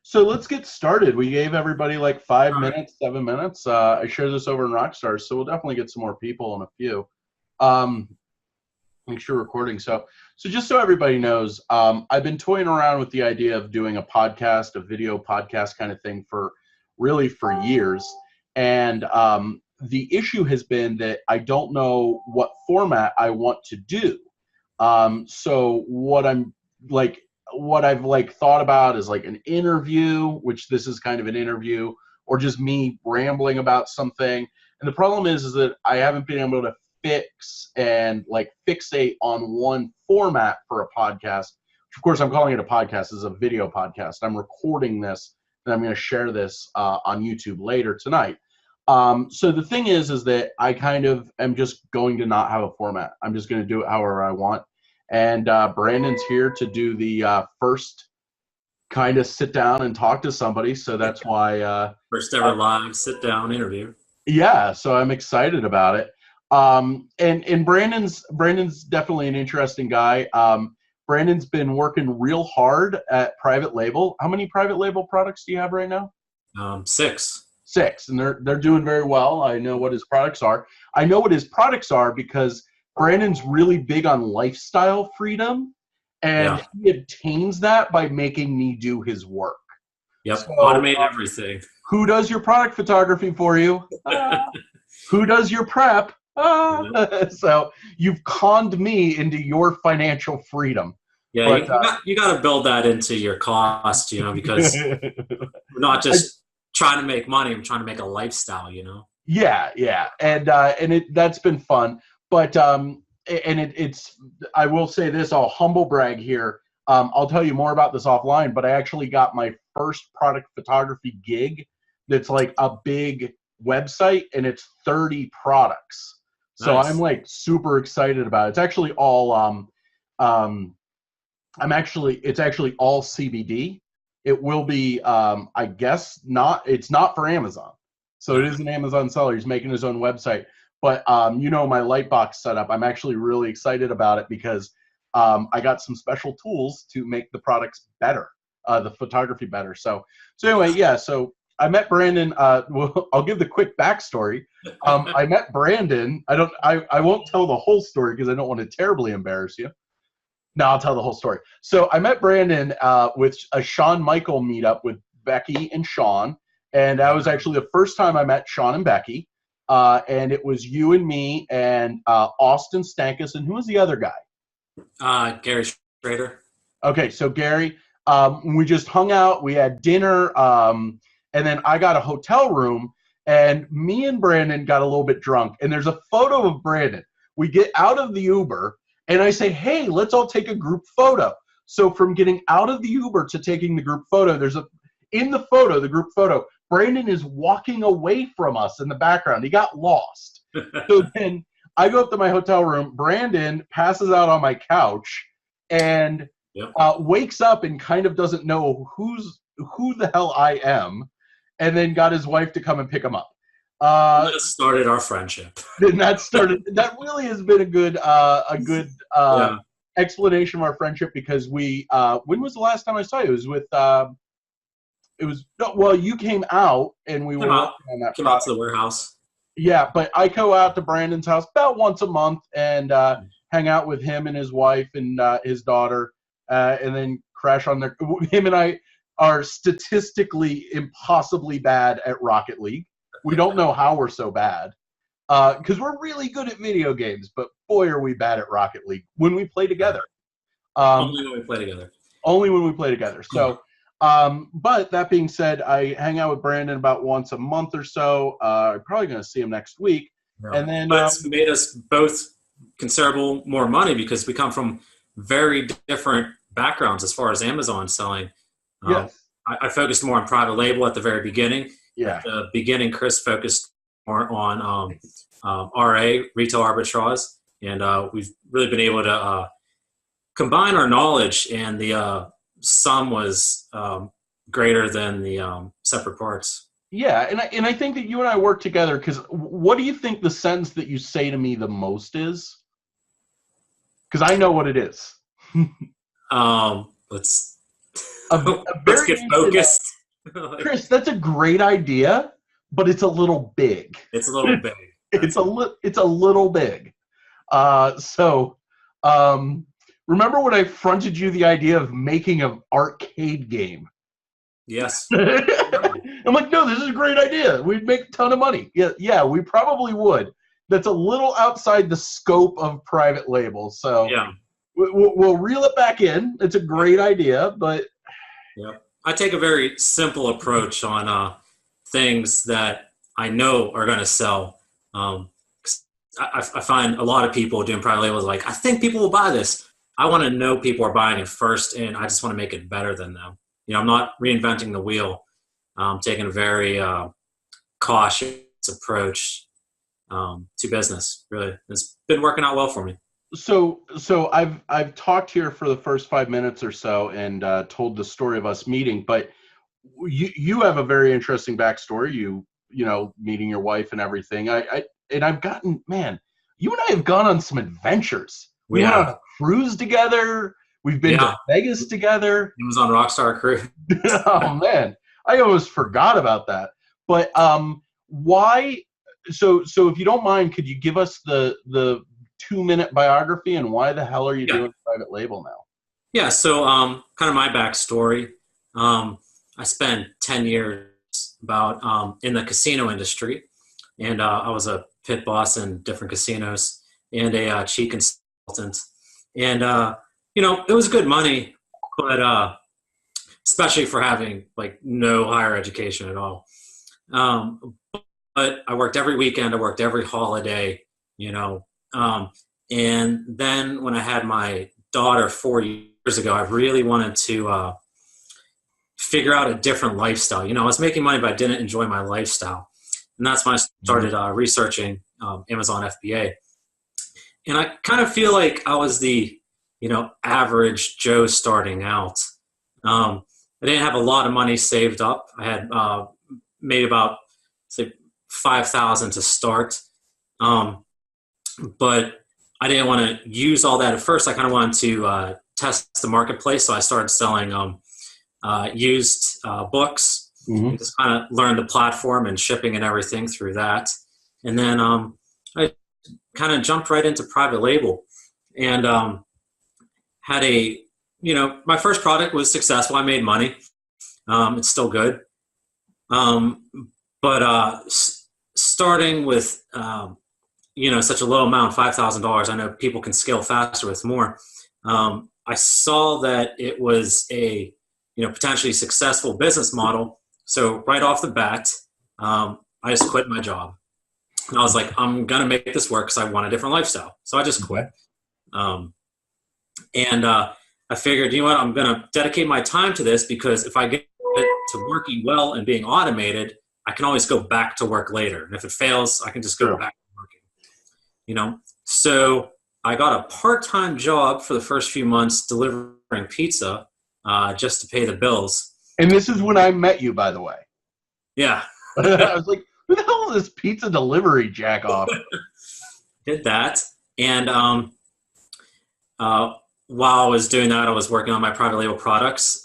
So let's get started. We gave everybody like five All right. minutes, 7 minutes. I shared this over in Rockstars, so we'll definitely get some more people in a few. Um, Make sure recording. So just so everybody knows, I've been toying around with the idea of doing a podcast, a video podcast kind of thing for years. And the issue has been that I don't know what format I want to do. So what I've like thought about is like an interview, which this is kind of an interview, or just me rambling about something. And the problem is that I haven't been able to fix and like fixate on one format for a podcast. Which of course I'm calling it a podcast. This is a video podcast. I'm recording this and I'm going to share this on YouTube later tonight. So the thing is that I kind of am just going to not have a format. I'm just going to do it however I want. And Brandon's here to do the first kind of sit down and talk to somebody. So that's why, First ever live sit down interview. yeah. So I'm excited about it. And Brandon's definitely an interesting guy. Brandon's been working real hard at private label. How many private label products do you have right now? 6. Six, and they're doing very well. I know what his products are. I know what his products are because Brandon's really big on lifestyle freedom, and Yeah. he obtains that by making me do his work. Yep. So, Automate everything. who does your product photography for you? Who does your prep? So you've conned me into your financial freedom. Yeah, But you got to build that into your cost, because we're not just trying to make money. We're trying to make a lifestyle. yeah, and that's been fun. But it's I will say this. I'll humble brag here. I'll tell you more about this offline. But I actually got my first product photography gig. That's like a big website, and it's 30 products. So I'm Nice. like super excited about it. It's actually all it's actually all CBD. It will be I guess not, it's not for Amazon. So it No. is an Amazon seller. He's making his own website. But my Lightbox setup, I'm actually really excited about it because I got some special tools to make the products better, the photography better. So anyway, yeah, so I met Brandon. Well, I'll give the quick backstory. I met Brandon. I won't tell the whole story because I don't want to terribly embarrass you. No, I'll tell the whole story. So I met Brandon with a Shawn Michael meetup with Becky and Sean, and that was actually the first time I met Sean and Becky. And it was you and me and Austin Stankus, and who was the other guy? Gary Schrader. Okay, so Gary, we just hung out. We had dinner, and then I got a hotel room, and me and Brandon got a little bit drunk. And there's a photo of Brandon. We get out of the Uber, and I say, hey, let's all take a group photo. So from getting out of the Uber to taking the group photo, in the photo, the group photo, Brandon is walking away from us in the background. He got lost. So then I go up to my hotel room. Brandon passes out on my couch and Yep. wakes up and kind of doesn't know who the hell I am, and then got his wife to come and pick him up. That started our friendship. Then that really has been a good Yeah. explanation of our friendship because when was the last time I saw you? It was with well, you came out and we were working on that Came out product. to the warehouse. Yeah, but I go out to Brandon's house about once a month and hang out with him and his wife and his daughter, and then crash on their. Him and I are statistically impossibly bad at Rocket League. We don't know how we're so bad because we're really good at video games, but boy, are we bad at Rocket League when we play together. Only when we play together. Only when we play together. So. But that being said, I hang out with Brandon about once a month or so. I'm probably going to see him next week. Yeah. And then, but it's made us both considerable more money because we come from very different backgrounds as far as Amazon selling. yes, I focused more on private label at the very beginning. yeah, At the beginning, Chris focused more on RA, retail arbitrage, and we've really been able to combine our knowledge, and the sum was greater than the separate parts. yeah. And I think that you and I work together because what do you think the sentence that you say to me the most is? Because I know what it is. Let's A Let's very get niche focused. Chris, that's a great idea, but it's a little big. It's a little big. It's a little big. So remember when I fronted you the idea of making an arcade game? Yes. I'm like, no, this is a great idea. We'd make a ton of money. Yeah, we probably would. That's a little outside the scope of private label. So Yeah. we'll reel it back in. It's a great idea, but Yeah. I take a very simple approach on things that I know are going to sell. 'Cause I find a lot of people doing private labels like, I think people will buy this. I want to know people are buying it first, and I just want to make it better than them. I'm not reinventing the wheel. I'm taking a very cautious approach to business. Really, it's been working out well for me. So I've talked here for the first 5 minutes or so and told the story of us meeting, but you have a very interesting backstory. Meeting your wife and everything. I've gotten, man, you and I have gone on some adventures. We went on a cruise together. We've been to Vegas together. It was on Rockstar Cruise. Oh man, I almost forgot about that. But why? So if you don't mind, could you give us the 2-minute biography and why the hell are you doing private label now? Yeah. So kind of my backstory. I spent 10 years about in the casino industry, and I was a pit boss in different casinos and a chief consultant. And it was good money, but especially for having like no higher education at all. But I worked every weekend. I worked every holiday. And then when I had my daughter 4 years ago, I really wanted to figure out a different lifestyle. I was making money, but I didn't enjoy my lifestyle. And that's when I started researching Amazon FBA. And I kind of feel like I was the, average Joe starting out. I didn't have a lot of money saved up. I had made about, say, $5,000 to start. But I didn't want to use all that at first. I kind of wanted to test the marketplace. So I started selling used books. And just kind of learned the platform and shipping and everything through that. And then I kind of jumped right into private label and had my first product was successful. I made money. It's still good. But starting with, such a low amount, $5,000, I know people can scale faster with more. I saw that it was a, potentially successful business model. So right off the bat, I just quit my job. And I was like, I'm going to make this work because I want a different lifestyle. So I just quit. And I figured, I'm going to dedicate my time to this because if I get it to working well and being automated, I can always go back to work later. And if it fails, I can just go back to working, So I got a part-time job for the first few months delivering pizza just to pay the bills. And this is when I met you, by the way. Yeah. I was like, who the hell is this pizza delivery jack off? Did that. And while I was doing that, I was working on my private label products.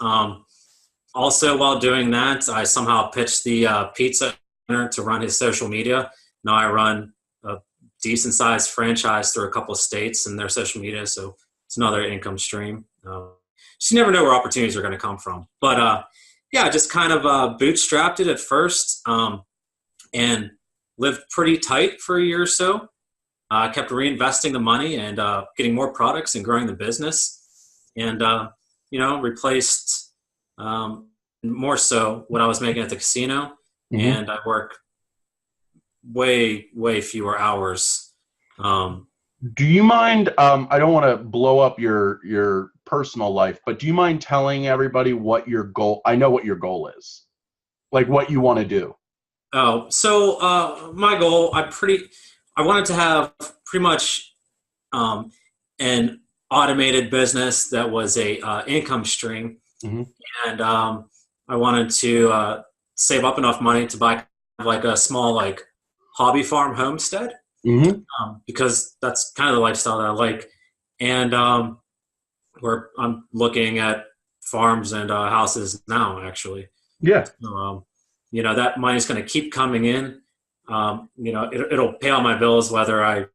Also, while doing that, I somehow pitched the pizza owner to run his social media. Now I run a decent-sized franchise through a couple of states and their social media, so it's another income stream. Just never know where opportunities are going to come from. But I just kind of bootstrapped it at first and lived pretty tight for a year or so. I kept reinvesting the money and getting more products and growing the business, and replaced more so what I was making at the casino. And I work way fewer hours. Do you mind? I don't want to blow up your personal life, but do you mind telling everybody what your goal? I know what your goal is, like what you want to do. Oh, so my goal, I wanted to have pretty much an automated business that was a income stream, and I wanted to save up enough money to buy like a small hobby farm homestead, because that's kind of the lifestyle that I like, and where I'm looking at farms and houses now, actually. Yeah. That money's going to keep coming in. It'll pay all my bills, whether I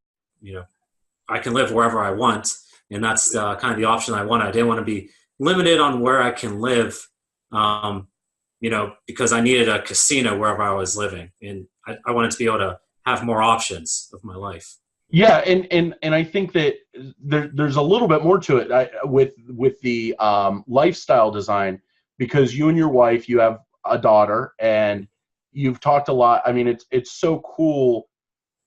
can live wherever I want. And that's kind of the option I wanted. I didn't want to be limited on where I can live, because I needed a casino wherever I was living. And I wanted to be able to have more options of my life. Yeah, and I think that there's a little bit more to it with the lifestyle design, because you and your wife, you have a daughter, and you've talked a lot. I mean, it's so cool.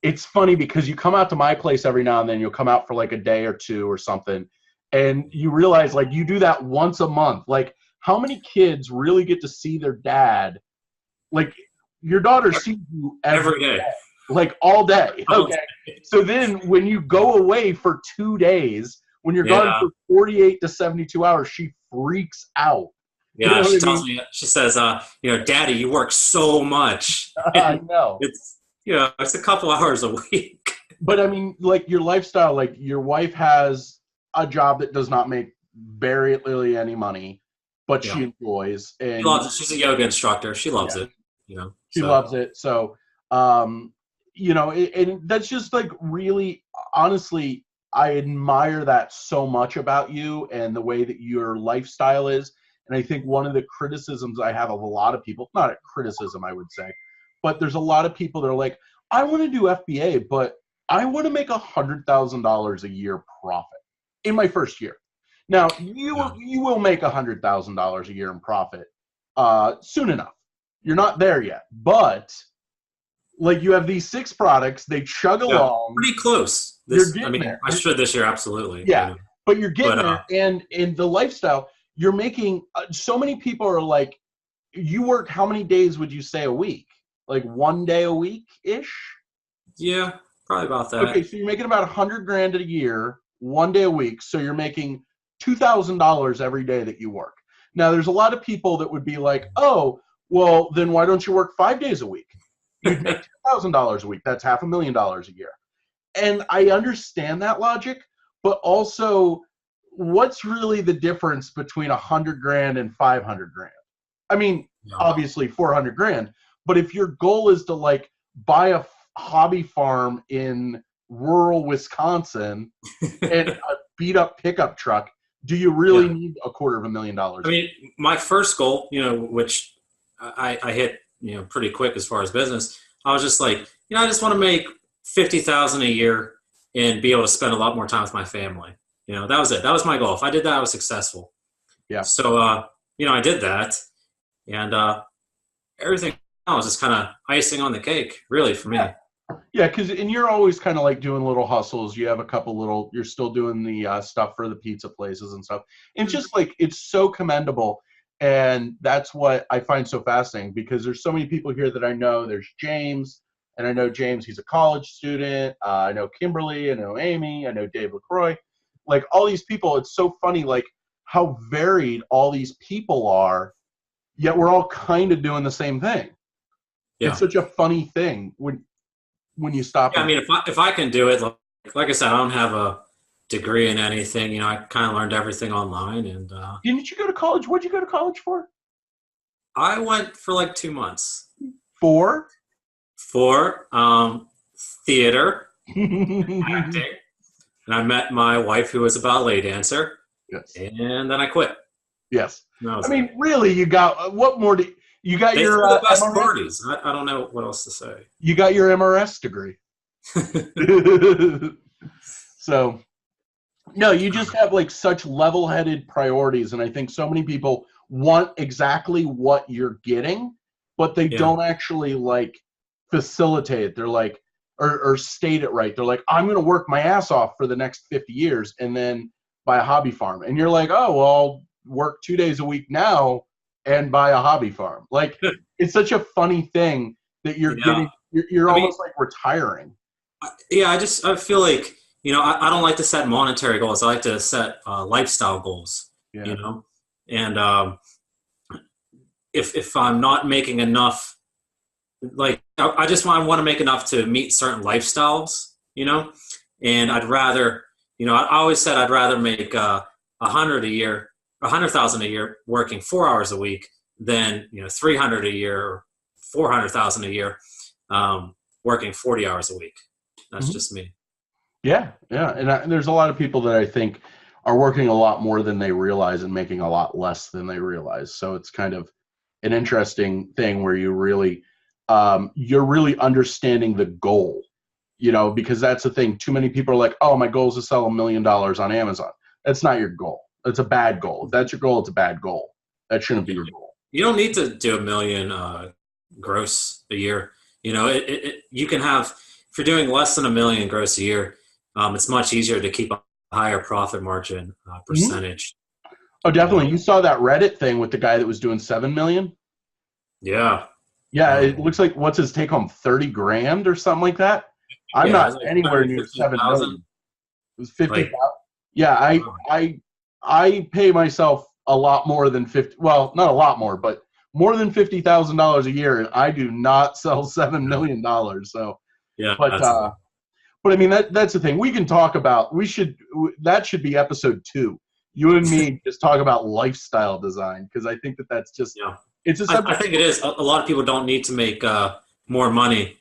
It's funny because you come out to my place every now and then. You'll come out for like a day or two or something, and you realize like you do that once a month. Like, how many kids really get to see their dad? Like, your daughter sees you every day. Like all day. Okay. So then when you go away for 2 days, when you're gone for 48 to 72 hours, she freaks out. Yeah, she tells me, she says, Daddy, you work so much. I know. It's a couple hours a week. But I mean, like your lifestyle, like your wife has a job that does not make barely any money, but she enjoys. And she loves it. She's a yoga instructor. She loves it. She loves it. So, and that's just like really, honestly, I admire that so much about you and the way that your lifestyle is. And I think one of the criticisms I have of a lot of people, not a criticism, I would say, but there's a lot of people that are like, I want to do FBA, but I want to make $100,000 a year profit in my first year. Now, you will make $100,000 a year in profit soon enough. You're not there yet, but like you have these 6 products, they chug along. Pretty close. There. I should this year, absolutely. Yeah, but you're getting there, and in the lifestyle, you're making so many people are like, you work how many days would you say a week? Like 1 day a week-ish? Yeah, probably about that. Okay, so you're making about $100,000 a year, 1 day a week, so you're making $2,000 every day that you work. Now, there's a lot of people that would be like, oh, well, then why don't you work 5 days a week? You'd make $2,000 a week. That's $500,000 a year. And I understand that logic, but also, what's really the difference between $100,000 and $500,000? I mean, obviously $400,000, but if your goal is to like buy a hobby farm in rural Wisconsin and a beat up pickup truck, do you really need $250,000? I mean, my first goal, which I hit, pretty quick as far as business, I was just like, I just want to make $50,000 a year and be able to spend a lot more time with my family. That was it. That was my goal. If I did that, I was successful. Yeah. So, I did that, and everything else is just kind of icing on the cake, really, for me. Yeah, and you're always kind of like doing little hustles. You have a couple you're still doing the stuff for the pizza places and stuff. And it's just like, it's so commendable. And that's what I find so fascinating, because there's so many people here that I know. There's James, and I know James, he's a college student. I know Kimberly, I know Amy, I know Dave LaCroix. Like all these people, it's so funny, like how varied all these people are, yet we're all kind of doing the same thing. Yeah. It's such a funny thing when you stop. Yeah, I mean, if I can do it, like I said, I don't have a degree in anything. I kind of learned everything online. And didn't you go to college? What'd you go to college for? I went for like 2 months. For theater, acting. And I met my wife, who was a ballet dancer. Yes. And then I quit. Yes. I mean, really, you got what more do you got? Your the best parties. I don't know what else to say. You got your MRS degree. So, no, you just have like such level-headed priorities, and I think so many people want exactly what you're getting, but they don't actually like facilitate it. They're like, or state it right. They're like, I'm going to work my ass off for the next 50 years and then buy a hobby farm. And you're like, oh, well, I'll work 2 days a week now and buy a hobby farm. Like, it's such a funny thing that you're getting, you're almost like retiring. Yeah, I feel like, I don't like to set monetary goals. I like to set lifestyle goals, and if I'm not making enough, like I want to make enough to meet certain lifestyles, and I'd rather, I always said I'd rather make 100 a year 100,000 a year working 4 hours a week than 300 a year or 400,000 a year working 40 hours a week. That's just me. Yeah, yeah, and there's a lot of people that I think are working a lot more than they realize and making a lot less than they realize. So it's kind of an interesting thing where you're really understanding the goal, because that's the thing. Too many people are like, "Oh, my goal is to sell $1 million on Amazon." That's not your goal. That's a bad goal. If that's your goal, it's a bad goal. That shouldn't be your goal. You don't need to do $1 million gross a year. You can have, if you're doing less than $1 million gross a year, it's much easier to keep a higher profit margin percentage. Oh, definitely. You saw that Reddit thing with the guy that was doing 7 million. Yeah. Yeah, it looks like what's his take home, 30 grand or something like that. I'm not like anywhere near 7 million. It was 50,000. Yeah, I pay myself a lot more than 50. Well, not a lot more, but more than $50,000 a year, and I do not sell $7 million. So yeah, but I mean that's the thing. We can talk about. That should be episode 2. You and me just talk about lifestyle design, because I think that's just it's a subject. I think it is. A lot of people don't need to make more money.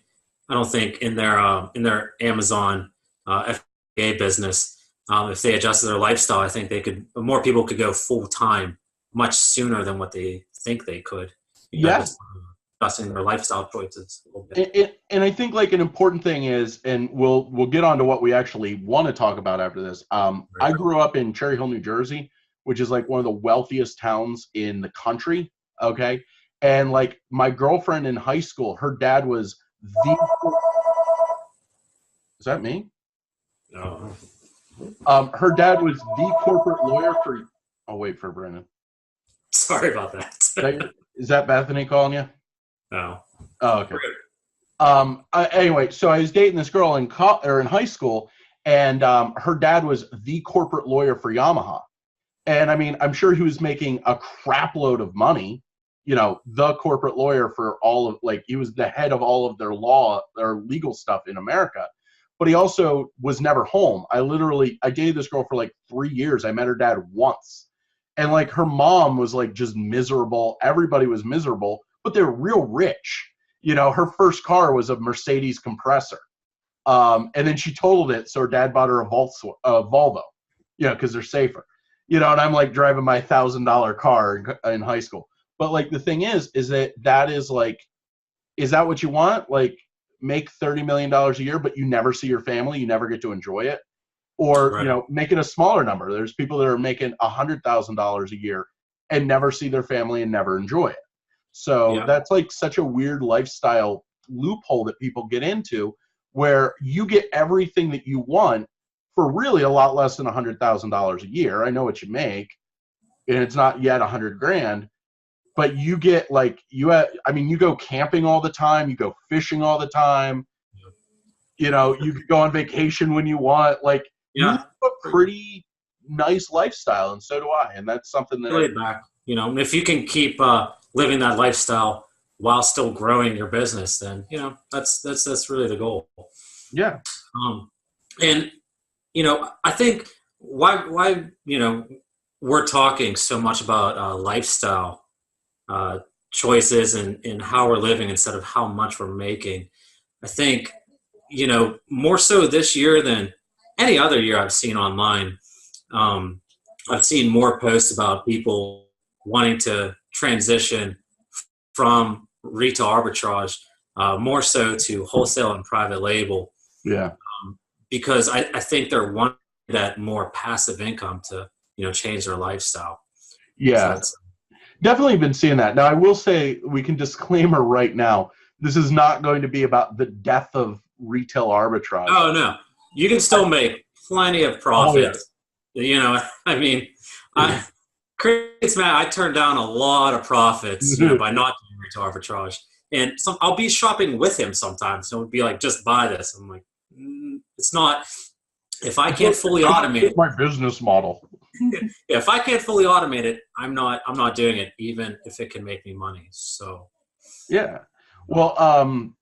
I don't think in their Amazon FBA business. If they adjusted their lifestyle, I think more people could go full time much sooner than what they think they could. Just adjusting their lifestyle choices a little bit. And I think like an important thing is, and we'll get on to what we actually want to talk about after this. I grew up in Cherry Hill, New Jersey, which is like one of the wealthiest towns in the country. Okay. And like my girlfriend in high school, her dad was is that me? No. Her dad was the corporate lawyer for. I'll wait for Brandon. Sorry about that. Is that Bethany calling you? No. Oh, okay. Anyway, so I was dating this girl in high school, and her dad was the corporate lawyer for Yamaha. And I mean, I'm sure he was making a crap load of money, the corporate lawyer for all of, like, he was the head of all of their legal stuff in America. But he also was never home. I dated this girl for like 3 years. I met her dad once. And like her mom was like just miserable. Everybody was miserable, but they're real rich. Her first car was a Mercedes compressor. And then she totaled it. So her dad bought her a Volvo, because they're safer. And I'm like driving my $1,000 car in high school. But like the thing is that is like, is that what you want? Like, make $30 million a year, but you never see your family, you never get to enjoy it? Or, make it a smaller number. There's people that are making $100,000 a year and never see their family and never enjoy it. So that's like such a weird lifestyle loophole that people get into, where you get everything that you want for really a lot less than $100,000 a year. I know what you make, and it's not yet 100 grand. But you get like you go camping all the time, you go fishing all the time, you could go on vacation when you want. Like, you have a pretty nice lifestyle, and so do I. And that's something that if you can keep living that lifestyle while still growing your business, then that's really the goal. Yeah. And I think why we're talking so much about lifestyle choices and how we're living instead of how much we're making. I think, more so this year than any other year I've seen online. I've seen more posts about people wanting to transition from retail arbitrage more so to wholesale and private label. Yeah. Because I think they're wanting that more passive income to, change their lifestyle. Yeah. So definitely been seeing that. Now, I will say, we can disclaimer right now, this is not going to be about the death of retail arbitrage. Oh, no. You can still make plenty of profit. Oh, yeah. I mean, Chris, man, I turned down a lot of profits by not doing retail arbitrage. And I'll be shopping with him sometimes. So it would be like, just buy this. I'm like, it's not. If I can't fully automate it, my business model. If I can't fully automate it, I'm not doing it, even if it can make me money. So yeah. Well,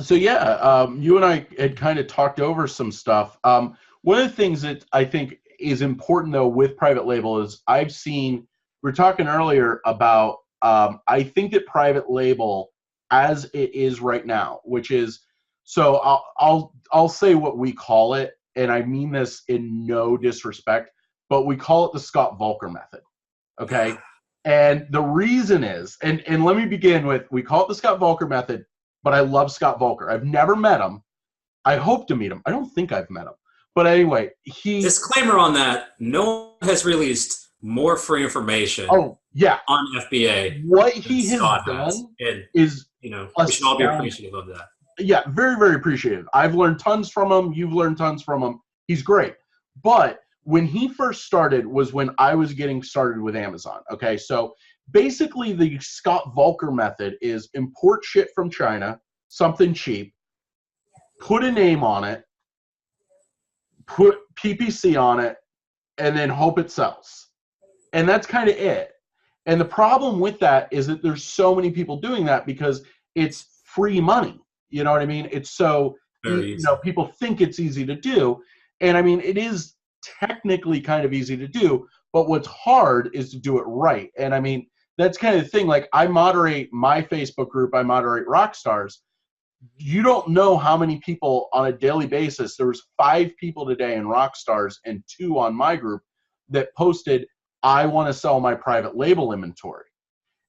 you and I had kind of talked over some stuff. One of the things that I think is important though with private label is I've seen, we were talking earlier about, I think that private label as it is right now, which is, so I'll say what we call it, and I mean this in no disrespect, but we call it the Scott Volker method. Okay. And the reason is, and let me begin with, we call it the Scott Volker method, but I love Scott Volker. I've never met him. I hope to meet him. I don't think I've met him. But anyway, disclaimer on that, no one has released more free information on FBA. What he has done is, we should all be appreciative of that. Yeah, very, very appreciative. I've learned tons from him. You've learned tons from him. He's great. But when he first started was when I was getting started with Amazon. Okay, so basically the Scott Volker method is import shit from China, something cheap, put a name on it, put PPC on it, and then hope it sells. And that's kind of it. And the problem with that is that there's so many people doing that because it's free money. You know what I mean? It's so, people think it's easy to do. And I mean, it is technically kind of easy to do, but what's hard is to do it right. And I mean, that's kind of the thing. Like, I moderate my Facebook group, I moderate Rockstars. You don't know how many people on a daily basis. There was 5 people today in Rockstars and 2 on my group that posted, I want to sell my private label inventory.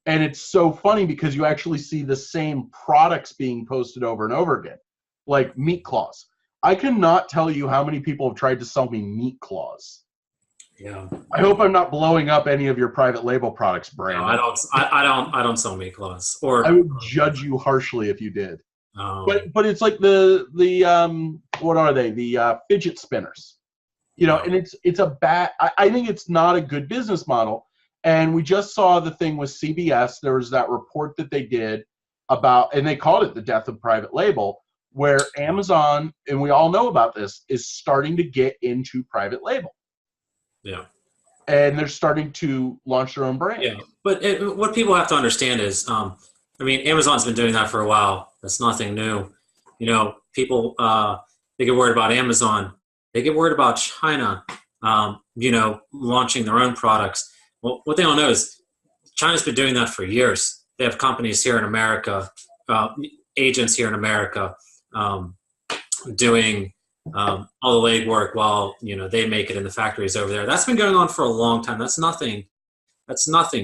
And it's so funny because you actually see the same products being posted over and over again, like meat claws. I cannot tell you how many people have tried to sell me meat claws. Yeah. I hope I'm not blowing up any of your private label products, Brandon. No, I don't sell meat claws. Or I would judge you harshly if you did. But it's like the what are they? The fidget spinners. And it's a bad. I think it's not a good business model. And we just saw the thing with CBS. There was that report that they did about, and they called it the death of private label, where Amazon, and we all know about this, is starting to get into private label. Yeah. And they're starting to launch their own brand. Yeah. But what people have to understand is, Amazon's been doing that for a while. That's nothing new. People, they get worried about Amazon. They get worried about China, launching their own products. Well, what they don't know is China's been doing that for years. They have companies here in America, agents here in America, doing all the legwork while they make it in the factories over there. That's been going on for a long time. That's nothing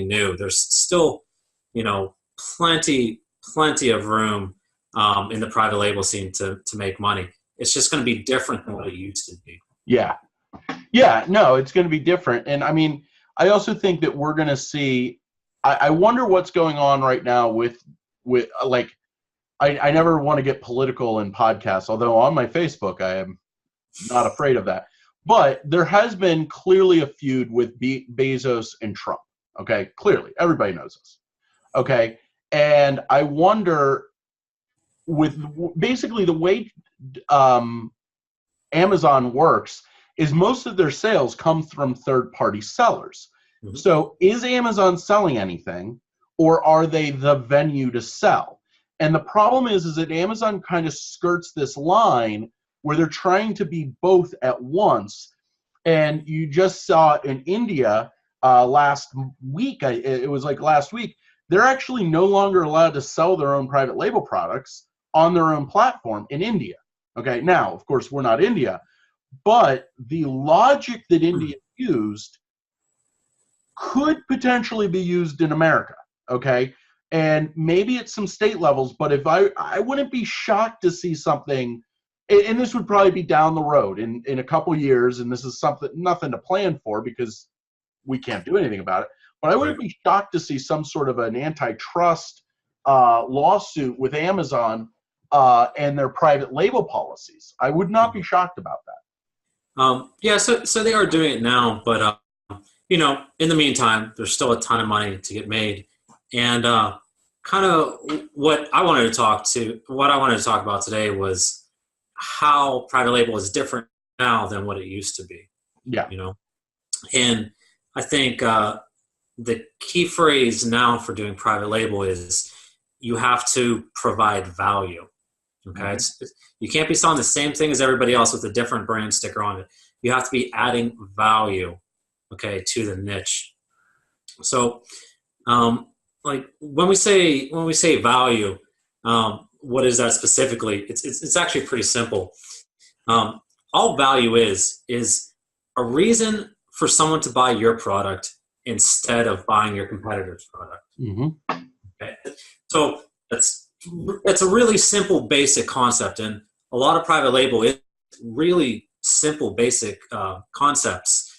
new. There's still plenty of room in the private label scene to make money. It's just going to be different than what it used to be. No, it's going to be different. And I mean, I also think that we're going to see, I wonder what's going on right now with like, I never want to get political in podcasts, although on my Facebook, I am not afraid of that. But there has been clearly a feud with Bezos and Trump. Okay. Clearly, everybody knows this. Okay. And I wonder, with basically the way Amazon works is most of their sales come from third-party sellers. Mm-hmm. So is Amazon selling anything, or are they the venue to sell? And the problem is that Amazon kind of skirts this line where they're trying to be both at once. And you just saw in India last week, it was like last week, they're actually no longer allowed to sell their own private label products on their own platform in India. Okay, now, of course, we're not India, but the logic that India used could potentially be used in America, okay? And maybe at some state levels, but if I wouldn't be shocked to see something, and this would probably be down the road in a couple years, and this is nothing to plan for because we can't do anything about it, but I wouldn't be shocked to see some sort of an antitrust lawsuit with Amazon and their private label policies. I would not be shocked about that. So they are doing it now, but in the meantime, there's still a ton of money to get made, and kind of what I wanted to talk about today was how private label is different now than what it used to be. Yeah, and I think the key phrase now for doing private label is you have to provide value. Okay, you can't be selling the same thing as everybody else with a different brand sticker on it. you have to be adding value, okay, to the niche. So, like when we say value, what is that specifically? It's actually pretty simple. All value is a reason for someone to buy your product instead of buying your competitor's product. Mm-hmm. Okay. So that's a really simple, basic concept, and a lot of private label is really simple, basic concepts.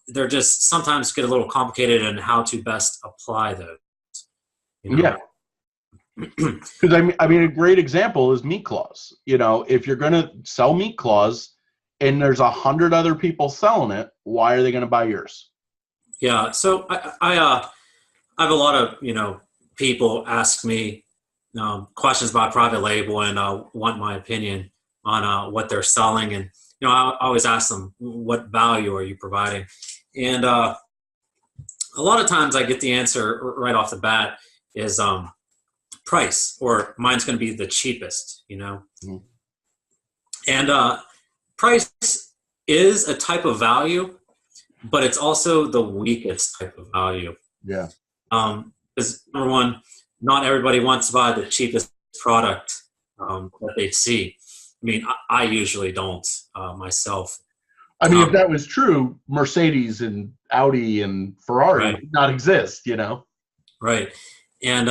They're just sometimes get a little complicated in how to best apply those. You know? Yeah. Because I mean, a great example is Meat Claws. You know, if you're going to sell Meat Claws and there's 100 other people selling it, why are they going to buy yours? Yeah. So I have a lot of people ask me questions about private label and want my opinion on what they're selling, and I always ask them, what value are you providing? And a lot of times I get the answer right off the bat is price, or mine's going to be the cheapest, Mm-hmm. And price is a type of value, but it's also the weakest type of value. Yeah. Because number one, not everybody wants to buy the cheapest product that they see. I mean, I usually don't myself. I mean, if that was true, Mercedes and Audi and Ferrari would not exist, Right. And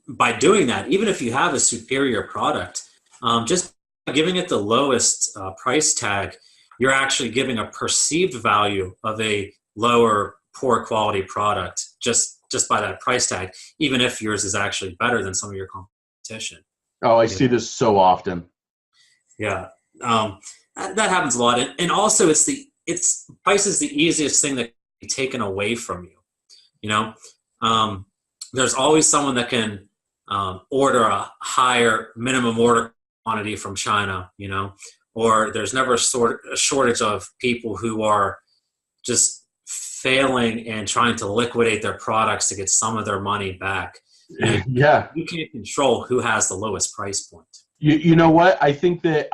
by doing that, even if you have a superior product, just giving it the lowest price tag, you're actually giving a perceived value of a lower, poor quality product just by that price tag, even if yours is actually better than some of your competition. Oh, I see this so often. Yeah. That happens a lot. And also price is the easiest thing that can be taken away from you. There's always someone that can order a higher minimum order quantity from China, or there's never a shortage of people who are just failing and trying to liquidate their products to get some of their money back. Yeah. You can't control who has the lowest price point. You know what? I think that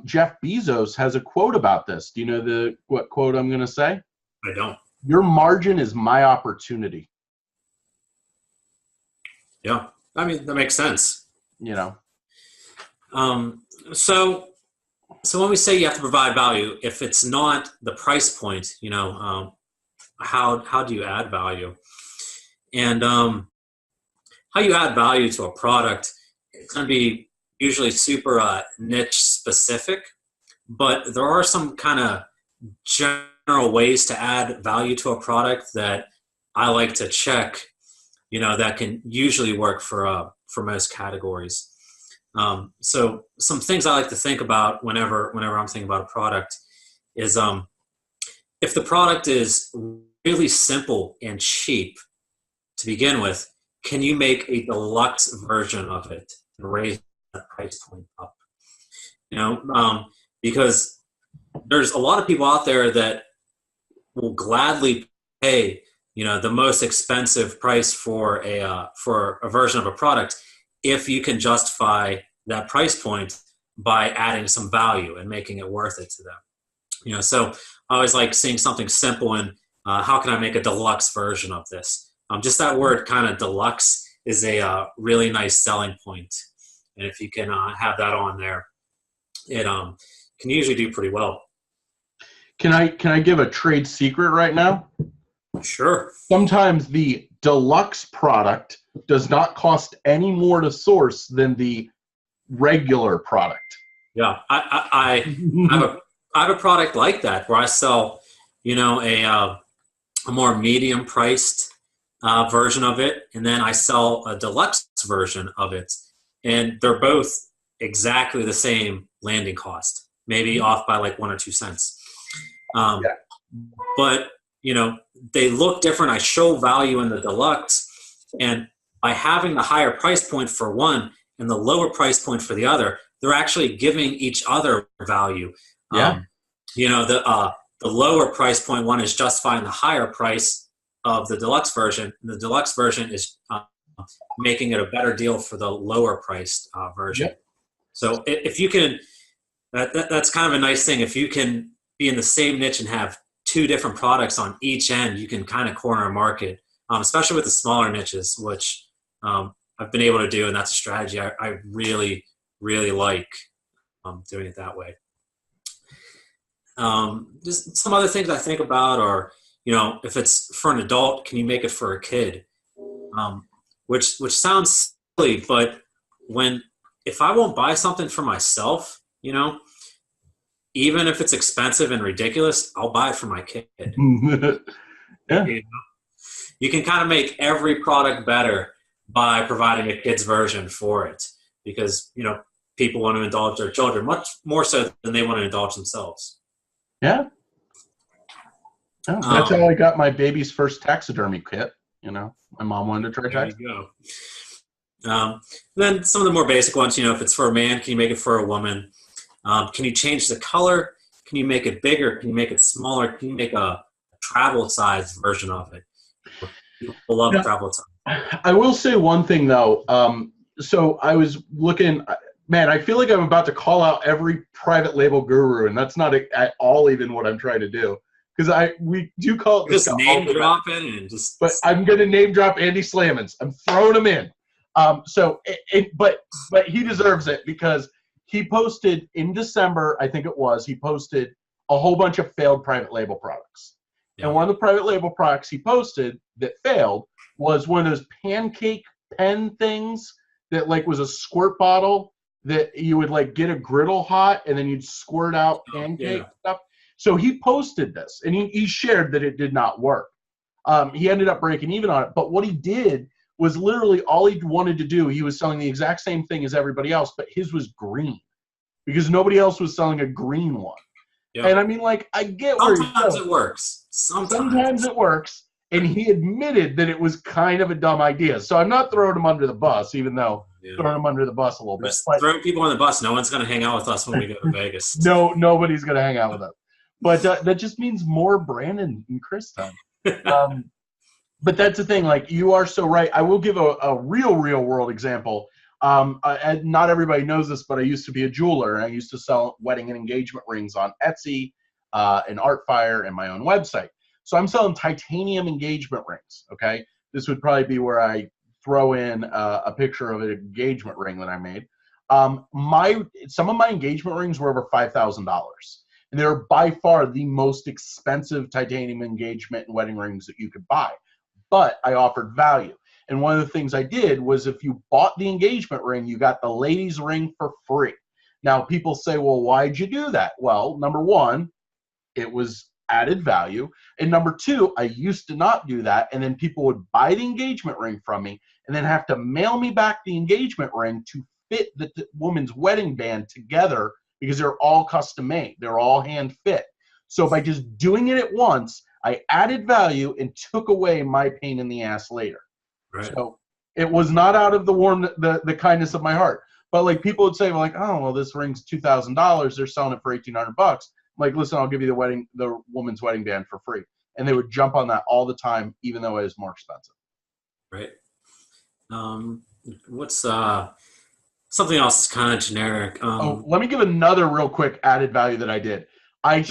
Jeff Bezos has a quote about this. Do you know what quote I'm going to say? I don't. Your margin is my opportunity. Yeah. I mean, that makes sense. So when we say you have to provide value, if it's not the price point, how do you add value? And how you add value to a product, it's going to be usually super niche specific, but there are some kind of general ways to add value to a product that I like to check, that can usually work for most categories. So some things I like to think about whenever I'm thinking about a product is if the product is really simple and cheap to begin with, can you make a deluxe version of it and raise that price point up? Because there's a lot of people out there that will gladly pay, the most expensive price for a version of a product if you can justify that price point by adding some value and making it worth it to them. So I always like seeing something simple and how can I make a deluxe version of this? Just that word kind of deluxe is a really nice selling point. And if you can have that on there, it can usually do pretty well. Can I give a trade secret right now? Sure. Sometimes the deluxe product does not cost any more to source than the regular product. Yeah, I have a product like that where I sell, a more medium priced version of it, and then I sell a deluxe version of it, and they're both exactly the same landing cost, maybe off by like 1 or 2 cents. But they look different. I show value in the deluxe, and by having the higher price point for one and the lower price point for the other, they're actually giving each other value. The lower price point one is justifying the higher price of the deluxe version. The deluxe version is making it a better deal for the lower priced version. Yep. So if you can That's kind of a nice thing. If you can be in the same niche and have two different products on each end, you can kind of corner a market, especially with the smaller niches, which I've been able to do, and that's a strategy I really, really like doing it that way. Just some other things I think about are, if it's for an adult, can you make it for a kid? Which sounds silly, but if I won't buy something for myself, even if it's expensive and ridiculous, I'll buy it for my kid. Yeah. You can kind of make every product better by providing a kid's version for it, because people want to indulge their children much more so than they want to indulge themselves. Yeah. That's how I got my baby's first taxidermy kit. My mom wanted to try taxidermy. There you go. Then some of the more basic ones, if it's for a man, can you make it for a woman? Can you change the color? Can you make it bigger? Can you make it smaller? Can you make a travel size version of it? People love travel size. I will say one thing though. So I was looking, man, I feel like I'm about to call out every private label guru, and that's not at all even what I'm trying to do. Because we do call it just name dropping and just. But I'm going to name drop Andy Slamans. I'm throwing him in. But he deserves it, because he posted in December, I think it was, he posted a whole bunch of failed private label products. Yeah. And one of the private label products he posted that failed was one of those pancake pen things that was a squirt bottle that you would get a griddle hot and then you'd squirt out pancake stuff. So he posted this, and he shared that it did not work. He ended up breaking even on it. But what he did was literally all he wanted to do, he was selling the exact same thing as everybody else, but his was green, because nobody else was selling a green one. Yep. And I mean, I get where sometimes it works. Sometimes it works. And he admitted that it was kind of a dumb idea. So I'm not throwing him under the bus, even though throwing him under the bus a little bit. Throwing people on the bus. No one's going to hang out with us when we go to Vegas. No, nobody's going to hang out with us. But that just means more Brandon and Chris time. But that's the thing. You are so right. I will give a real world example. And not everybody knows this, but I used to be a jeweler, and I used to sell wedding and engagement rings on Etsy and Artfire and my own website. So I'm selling titanium engagement rings, okay? This would probably be where I throw in a picture of an engagement ring that I made. Some of my engagement rings were over $5,000. And they're by far the most expensive titanium engagement and wedding rings that you could buy. But I offered value. And one of the things I did was, if you bought the engagement ring, you got the ladies' ring for free. Now, people say, well, why'd you do that? Well, number one, it was added value. And number two, I used to not do that. And then people would buy the engagement ring from me and then have to mail me back the engagement ring to fit the woman's wedding band together, because they're all custom made. They're all hand fit. So by just doing it at once, I added value and took away my pain in the ass later. Right. So it was not out of the kindness of my heart. But people would say, oh, well, this ring's $2,000. They're selling it for $1,800. Listen, I'll give you the woman's wedding band for free. And they would jump on that all the time, even though it is more expensive. Right. What's something else that's kind of generic? Let me give another real quick added value that I did. I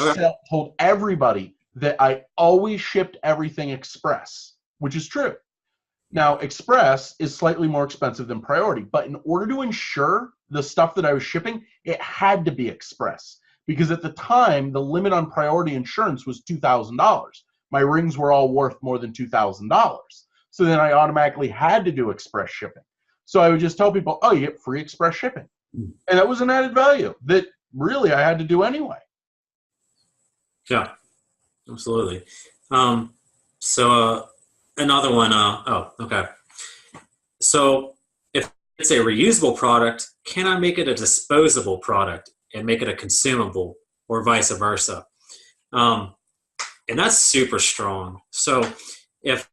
told everybody that I always shipped everything express, which is true. Now, express is slightly more expensive than priority, but in order to ensure the stuff that I was shipping, it had to be express, because at the time, the limit on priority insurance was $2,000. My rings were all worth more than $2,000. So then I automatically had to do express shipping. So I would just tell people, oh, you get free express shipping. And that was an added value that really I had to do anyway. Yeah, absolutely. Another one. Okay. So if it's a reusable product, can I make it a disposable product and make it a consumable, or vice versa? And that's super strong. So if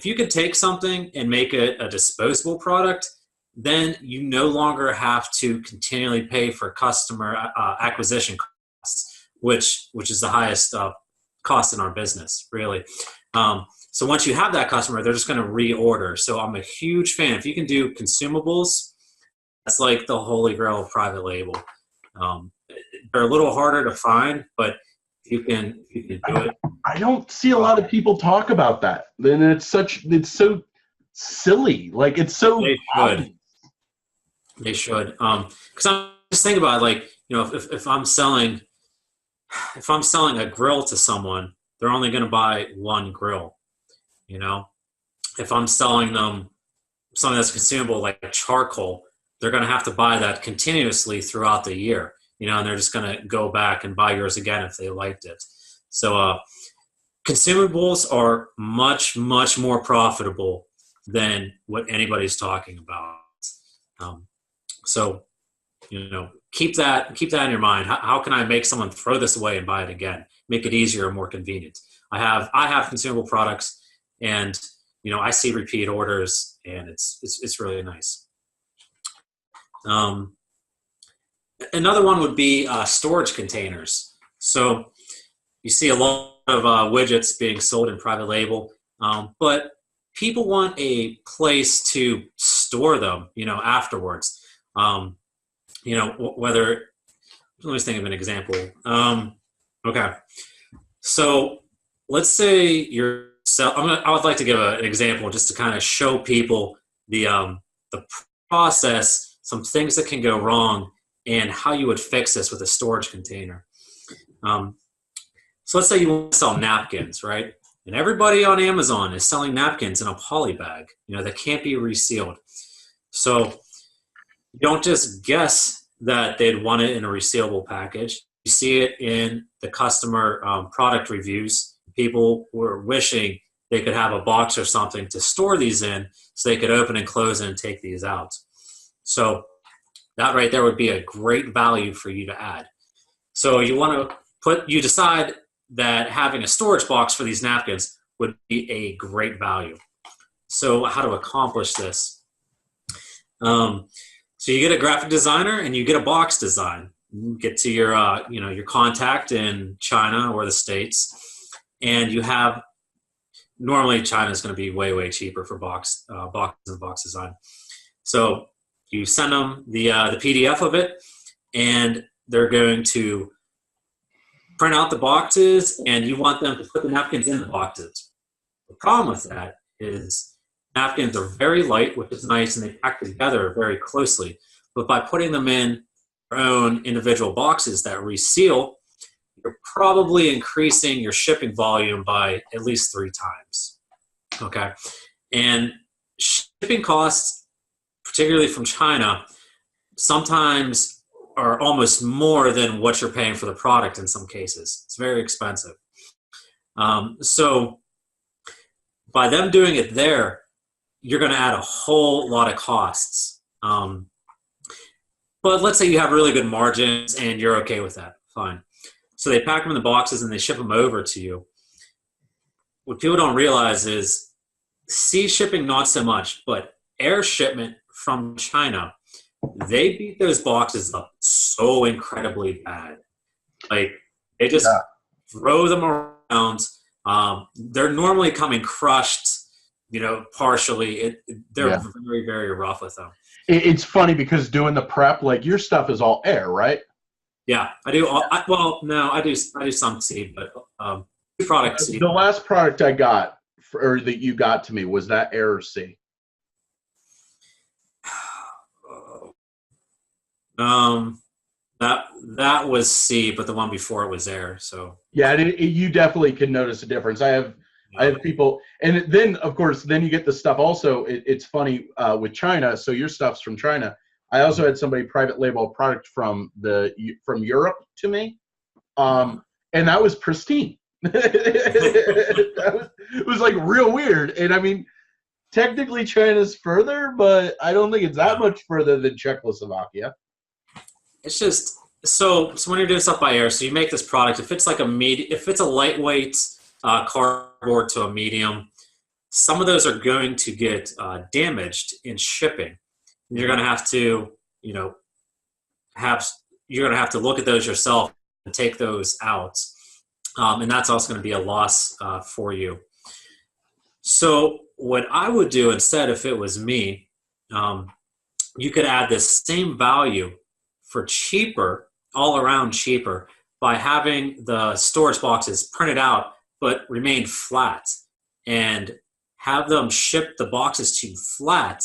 you could take something and make it a disposable product, then you no longer have to continually pay for customer acquisition costs, which is the highest cost in our business, really. So once you have that customer, they're just going to reorder. So I'm a huge fan. If you can do consumables, that's like the holy grail of private label. they're a little harder to find, but you can do it. I don't see a lot of people talk about that. Then it's so silly. Like it's so They should. obvious. They should. Because I'm just thinking about it, like, you know, if I'm selling a grill to someone, they're only going to buy one grill. You know, if I'm selling them something that's consumable like charcoal, they're going to have to buy that continuously throughout the year. You know, and they're just going to go back and buy yours again if they liked it. So consumables are much, much more profitable than what anybody's talking about. So, you know, keep that in your mind. How can I make someone throw this away and buy it again? Make it easier and more convenient. I have consumable products, and you know, I see repeat orders, and it's really nice. Another one would be storage containers. So you see a lot of widgets being sold in private label, but people want a place to store them, you know, afterwards. You know, whether, let me think of an example. Okay. So let's say I would like to give an example just to kind of show people the process, some things that can go wrong, and how you would fix this with a storage container. So let's say you want to sell napkins, right? And everybody on Amazon is selling napkins in a poly bag, you know, that can't be resealed. So you don't just guess that they'd want it in a resealable package. You see it in the customer product reviews. People were wishing they could have a box or something to store these in so they could open and close and take these out. So that right there would be a great value for you to add. So you decide that having a storage box for these napkins would be a great value. So how to accomplish this? So you get a graphic designer and you get a box design. You get to your your contact in China or the States, and you have, normally China is going to be way, way cheaper for boxes and box design. So you send them the PDF of it, and they're going to print out the boxes, and you want them to put the napkins in the boxes. The problem with that is napkins are very light, which is nice, and they pack together very closely. But by putting them in your own individual boxes that reseal, you're probably increasing your shipping volume by at least 3 times. Okay? And shipping costs, particularly from China, sometimes are almost more than what you're paying for the product in some cases. It's very expensive. So by them doing it there, you're going to add a whole lot of costs. But let's say you have really good margins and you're okay with that. Fine. So they pack them in the boxes and they ship them over to you. What people don't realize is sea shipping, not so much, but air shipment from China, they beat those boxes up so incredibly bad. Like, they just throw them around. They're normally coming crushed, you know, partially. They're very, very rough with them. It's funny because doing the prep, like your stuff is all air, right? Yeah, I do. I do some seed, but product seed. The last product I got, or that you got to me, was that air or sea? That was C, but the one before it was air. So yeah, you definitely can notice a difference. I have people, and then of course, then you get the stuff. Also, it's funny with China. So your stuff's from China. I also had somebody private label a product from Europe to me, and that was pristine. It was like real weird. And I mean, technically China's further, but I don't think it's that much further than Czechoslovakia. It's just so when you're doing stuff by air, so you make this product. If it's like if it's a lightweight cardboard to a medium, some of those are going to get damaged in shipping. You're going to have to, you're going to have to look at those yourself and take those out, and that's also going to be a loss for you. So what I would do instead, if it was me, you could add this same value for cheaper all around cheaper by having the storage boxes printed out but remain flat, and have them ship the boxes to you flat.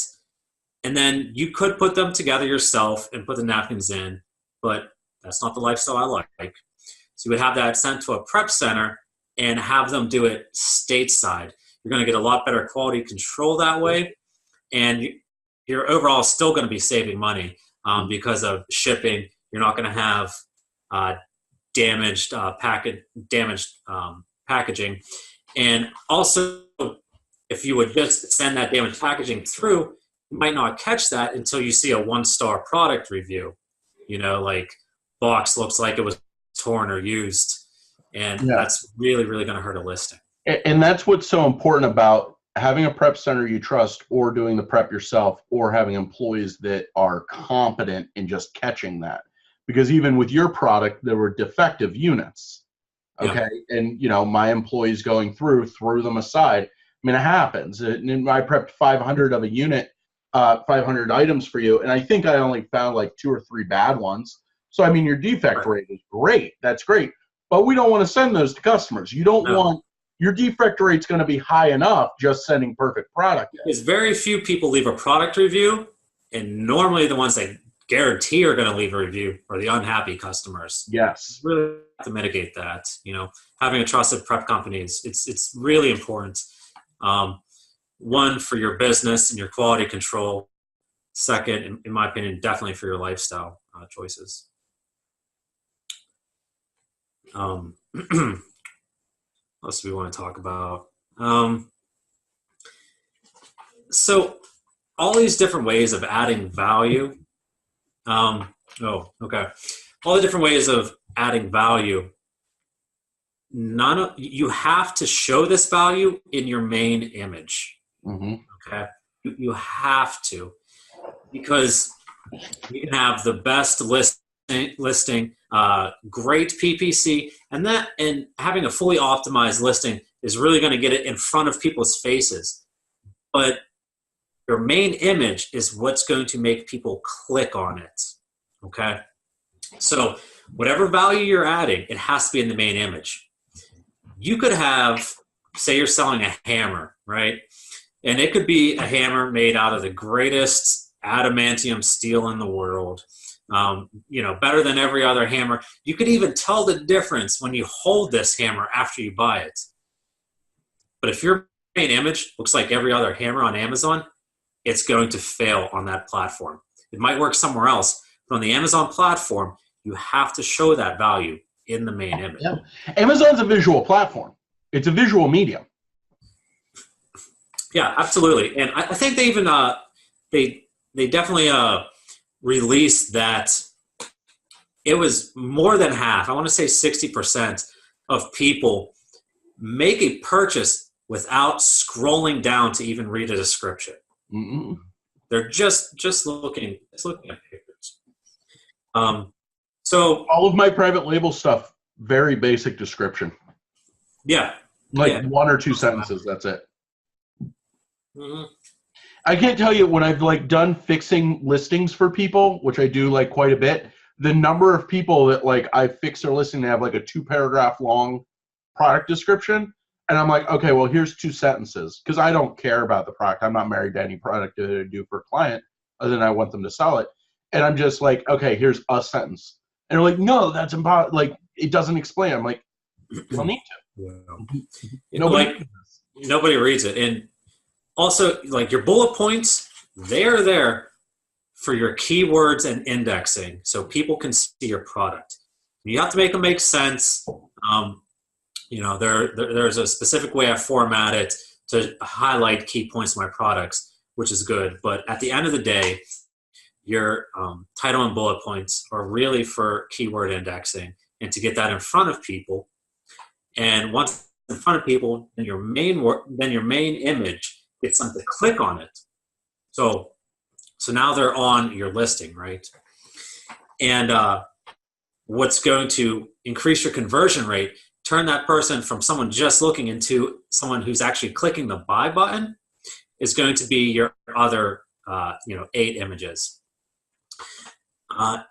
And then you could put them together yourself and put the napkins in, but that's not the lifestyle I like. So you would have that sent to a prep center and have them do it stateside. You're going to get a lot better quality control that way, and you're overall still going to be saving money because of shipping. You're not going to have damaged packaging, and also if you would just send that damaged packaging through, you might not catch that until you see a 1-star product review. Like box looks like it was torn or used, and that's really, really going to hurt a listing. And that's what's so important about having a prep center you trust, or doing the prep yourself, or having employees that are competent in just catching that. Because even with your product, there were defective units. Okay. Yeah. And, my employees going threw them aside. I mean, it happens. And I prepped 500 of a unit, 500 items for you. And I think I only found like 2 or 3 bad ones. So, I mean, your defect rate is great. That's great. But we don't want to send those to customers. You don't want your defect rate's going to be high enough just sending perfect product. Because very few people leave a product review, and normally the ones that guarantee are going to leave a review are the unhappy customers. Yes. You really have to mitigate that. Having a trusted prep company it's really important. One, for your business and your quality control. Second, in my opinion, definitely for your lifestyle choices. What else do we want to talk about? So all these different ways of adding value. All the different ways of adding value. You have to show this value in your main image. Mm-hmm. Okay, you have to, because you can have the best listing, great PPC, and having a fully optimized listing is really going to get it in front of people's faces. But your main image is what's going to make people click on it. Okay, so whatever value you're adding, it has to be in the main image. You could have, say you're selling a hammer, right? And it could be a hammer made out of the greatest adamantium steel in the world. Better than every other hammer. You could even tell the difference when you hold this hammer after you buy it. But if your main image looks like every other hammer on Amazon, it's going to fail on that platform. It might work somewhere else, but on the Amazon platform, you have to show that value in the main image. Yeah. Amazon's a visual platform. It's a visual medium. Yeah, absolutely. And I think they even they definitely released that it was more than half. I want to say 60% of people make a purchase without scrolling down to even read a description. Mm-hmm. They're just looking at pictures. So all of my private label stuff, very basic description. Yeah. Like 1 or 2 sentences. That's it. Mm-hmm. I can't tell you, when I've done fixing listings for people, which I do quite a bit, the number of people that I fix their listing, they have a 2-paragraph long product description, and I'm like, okay, well, here's 2 sentences, because I don't care about the product. I'm not married to any product that I do for a client other than I want them to sell it. And I'm just like, okay, here's a sentence. And they're like, no, that's impossible. It doesn't explain. I'm like, you don't need to. Yeah. Nobody reads it. And also, your bullet points, they're there for your keywords and indexing, so people can see your product. You have to make them make sense. There's a specific way I format it to highlight key points of my products, which is good. But at the end of the day, your title and bullet points are really for keyword indexing and to get that in front of people. And once in front of people, then your main image gets them to click on it. So now they're on your listing, right? And what's going to increase your conversion rate, turn that person from someone just looking into someone who's actually clicking the buy button, is going to be your other 8 images.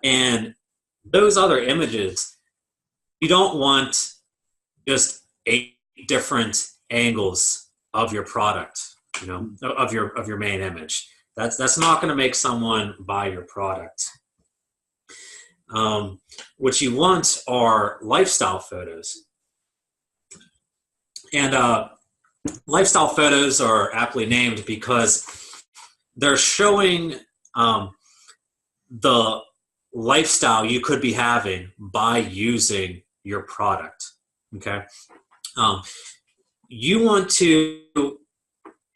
And those other images, you don't want just 8 different angles of your product, of your main image. That's not going to make someone buy your product. What you want are lifestyle photos. And lifestyle photos are aptly named because they're showing the lifestyle you could be having by using your product. Okay. You want to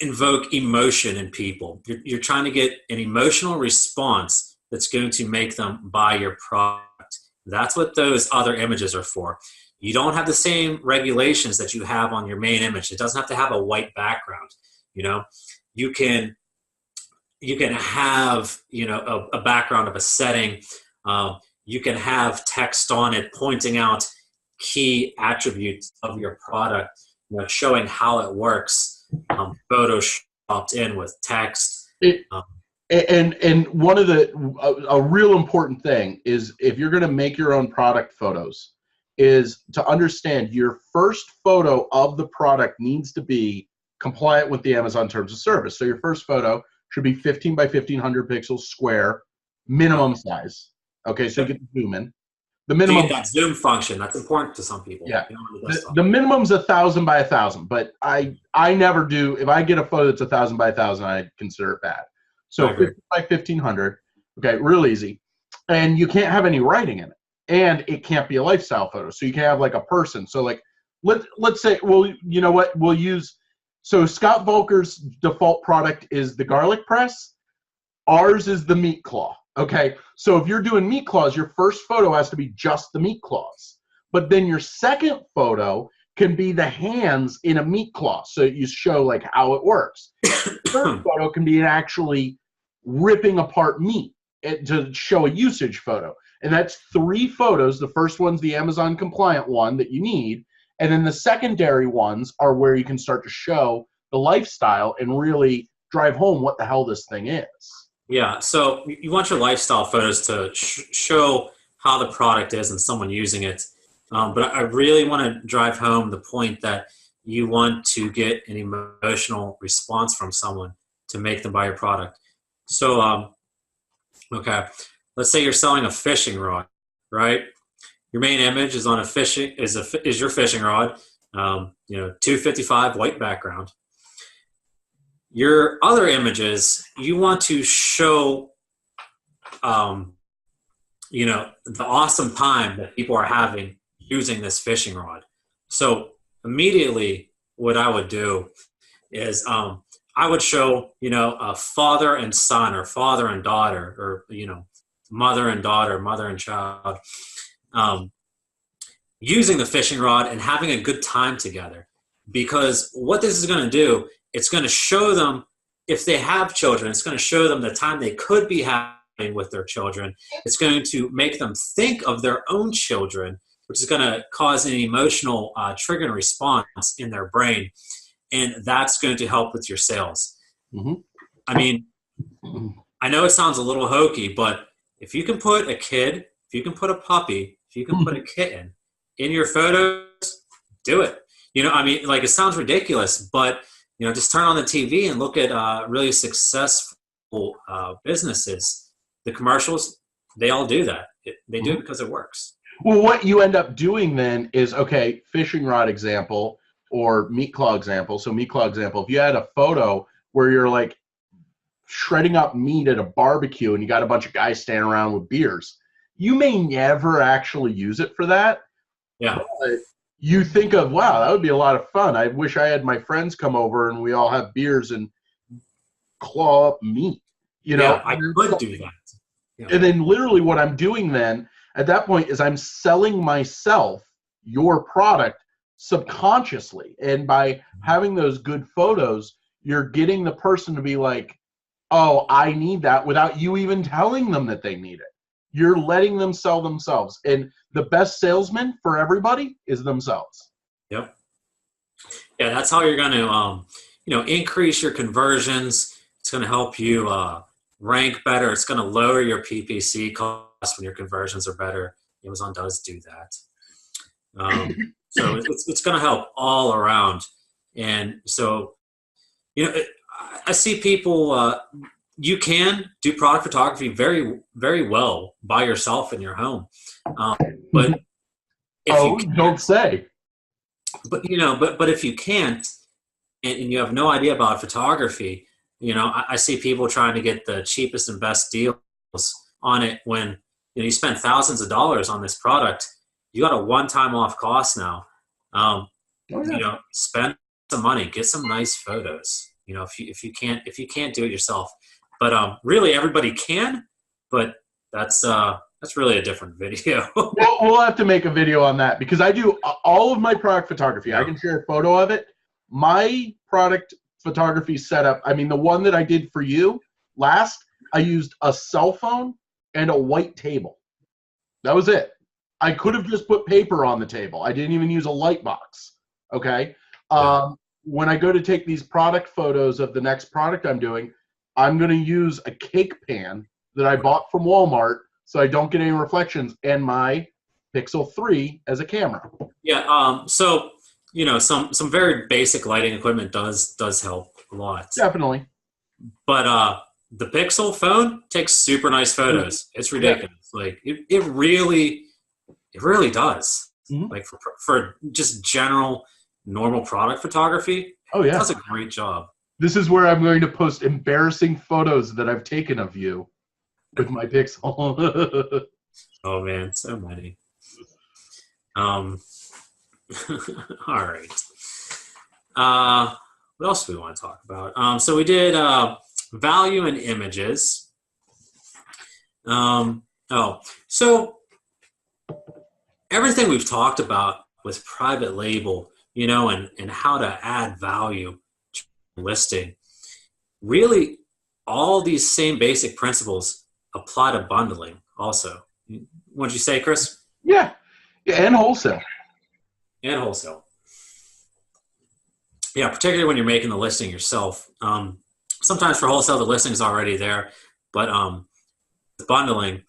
invoke emotion in people. You're trying to get an emotional response that's going to make them buy your product. That's what those other images are for. You don't have the same regulations that you have on your main image. It doesn't have to have a white background. You can have a background of a setting. You can have text on it pointing out key attributes of your product, showing how it works, photoshopped in with text. And one of a real important thing is, if you're going to make your own product photos, is to understand your first photo of the product needs to be compliant with the Amazon terms of service. So your first photo should be 15 by 1500 pixels square, minimum size. Okay, so you get the zoom in. The minimum, that zoom function, that's important to some people. Yeah, the minimum's 1000 by 1000, but I never do. If I get a photo that's 1000 by 1000, I consider it bad. So 50 by 1500, okay, real easy, and you can't have any writing in it, and it can't be a lifestyle photo. So you can have like a person. So like let's say, well, you know what, we'll use. So Scott Volker's default product is the garlic press. Ours is the meat claw. Okay, so if you're doing meat claws, your first photo has to be just the meat claws. But then your second photo can be the hands in a meat claw. So you show like how it works. The third photo can be actually ripping apart meat to show a usage photo. And that's 3 photos. The first one's the Amazon compliant one that you need. And then the secondary ones are where you can start to show the lifestyle and really drive home what the hell this thing is. Yeah, so you want your lifestyle photos to show how the product is and someone using it. But I really want to drive home the point that you want to get an emotional response from someone to make them buy your product. So, okay, let's say you're selling a fishing rod, right? Your main image is on is your fishing rod, 255 white background. Your other images, you want to show, the awesome time that people are having using this fishing rod. So immediately what I would do is I would show, a father and son, or father and daughter, or, mother and daughter, mother and child, using the fishing rod and having a good time together. Because what this is going to do, it's going to show them, if they have children, it's going to show them the time they could be having with their children. It's going to make them think of their own children, which is going to cause an emotional trigger and response in their brain. And that's going to help with your sales. Mm-hmm. I mean, I know it sounds a little hokey, but if you can put a kid, if you can put a puppy, if you can put a kitten in your photos, do it. It sounds ridiculous, but just turn on the TV and look at really successful businesses. The commercials, they all do that. They do it because it works. Well, what you end up doing then is, okay, fishing rod example or meat claw example. So meat claw example, if you had a photo where you're like shredding up meat at a barbecue and you got a bunch of guys standing around with beers, you may never actually use it for that. Yeah. But you think of, wow, that would be a lot of fun. I wish I had my friends come over and we all have beers and claw up meat. Yeah, I could do that. Yeah. And then literally what I'm doing then at that point is I'm selling myself your product subconsciously. And by having those good photos, you're getting the person to be like, oh, I need that, without you even telling them that they need it. You're letting them sell themselves. And the best salesman for everybody is themselves. Yep. Yeah, that's how you're going to, increase your conversions. It's going to help you rank better. It's going to lower your PPC cost. when your conversions are better. Amazon does do that. So it's going to help all around. And so, I see people, you can do product photography very, very well by yourself in your home. But if you can't, don't say. But if you can't, and you have no idea about photography, I see people trying to get the cheapest and best deals on it when you spend thousands of dollars on this product. You got a one-time off cost now. Spend some money, get some nice photos. If you can't do it yourself, but really everybody can. But that's really a different video. We'll have to make a video on that because I do all of my product photography. Yeah. I can share a photo of it. My product photography setup, I mean, the one that I did for you last, I used a cell phone and a white table. That was it. I could have just put paper on the table. I didn't even use a light box. Okay. Yeah. When I go to take these product photos of the next product I'm doing, I'm going to use a cake pan that I bought from Walmart so I don't get any reflections, and my Pixel 3 as a camera. Yeah. So, some very basic lighting equipment does help a lot. Definitely. But the Pixel phone takes super nice photos. It's ridiculous. Yeah. Like it really does. Mm-hmm. Like for just general normal product photography. Oh yeah, it does a great job. This is where I'm going to post embarrassing photos that I've taken of you with my Pixel. Oh man, so many. All right. What else do we want to talk about? So we did value in images. So everything we've talked about with private label, and how to add value to listing, really all these same basic principles apply to bundling also. What did you say, Chris? Yeah, and wholesale. And wholesale. Yeah, particularly when you're making the listing yourself. Sometimes for wholesale, the listing is already there, but with bundling,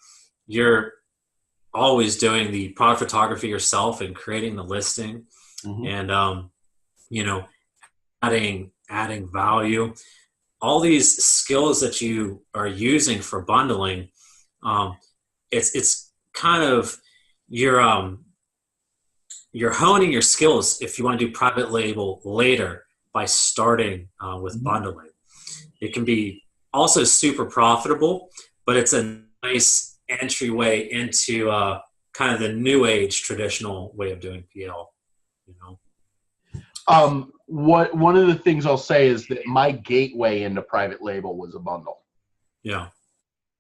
you're always doing the product photography yourself and creating the listing, and adding value. All these skills that you are using for bundling, it's kind of you're honing your skills if you want to do private label later by starting with bundling. It can be also super profitable, but it's a nice entryway into kind of the new age traditional way of doing PL. One of the things I'll say is that my gateway into private label was a bundle. Yeah.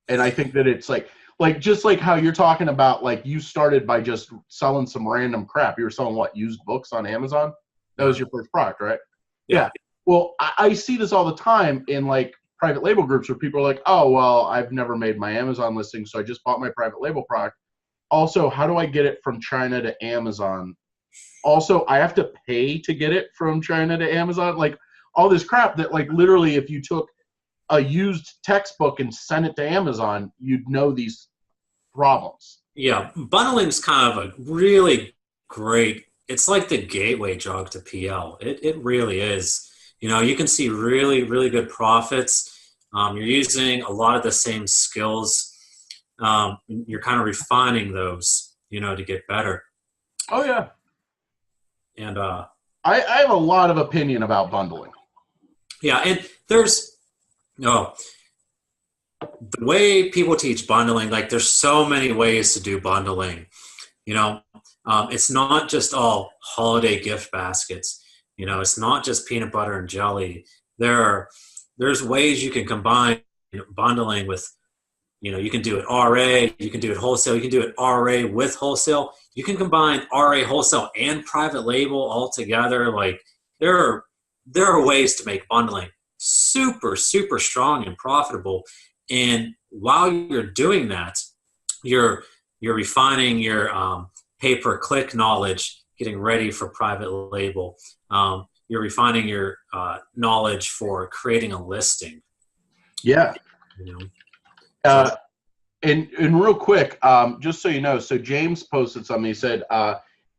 And I think that it's like just like how you're talking about, like you started by just selling some random crap. You were selling what, used books on Amazon? That was your first product, right? Yeah. Well, I see this all the time in like private label groups where people are like, oh, well, I've never made my Amazon listing, so I just bought my private label product. Also, how do I get it from China to Amazon? Also, I have to pay to get it from China to Amazon. Like all this crap that like literally if you took a used textbook and sent it to Amazon, you'd know these problems. Yeah, bundling is kind of a really great, it's like the gateway drug to PL. It really is. You can see really, really good profits. You're using a lot of the same skills. You're kind of refining those, to get better. Oh, yeah. And I have a lot of opinion about bundling. Yeah, and there's the way people teach bundling, like there's so many ways to do bundling. It's not just all holiday gift baskets. It's not just peanut butter and jelly. There's ways you can combine bundling with, you can do it RA, you can do it wholesale, you can do it RA with wholesale. You can combine RA, wholesale, and private label all together. Like there are ways to make bundling super, super strong and profitable. And while you're doing that, you're refining your pay-per-click knowledge, getting ready for private label. You're refining your knowledge for creating a listing. Yeah. And real quick, just so you know, so James posted something. He said,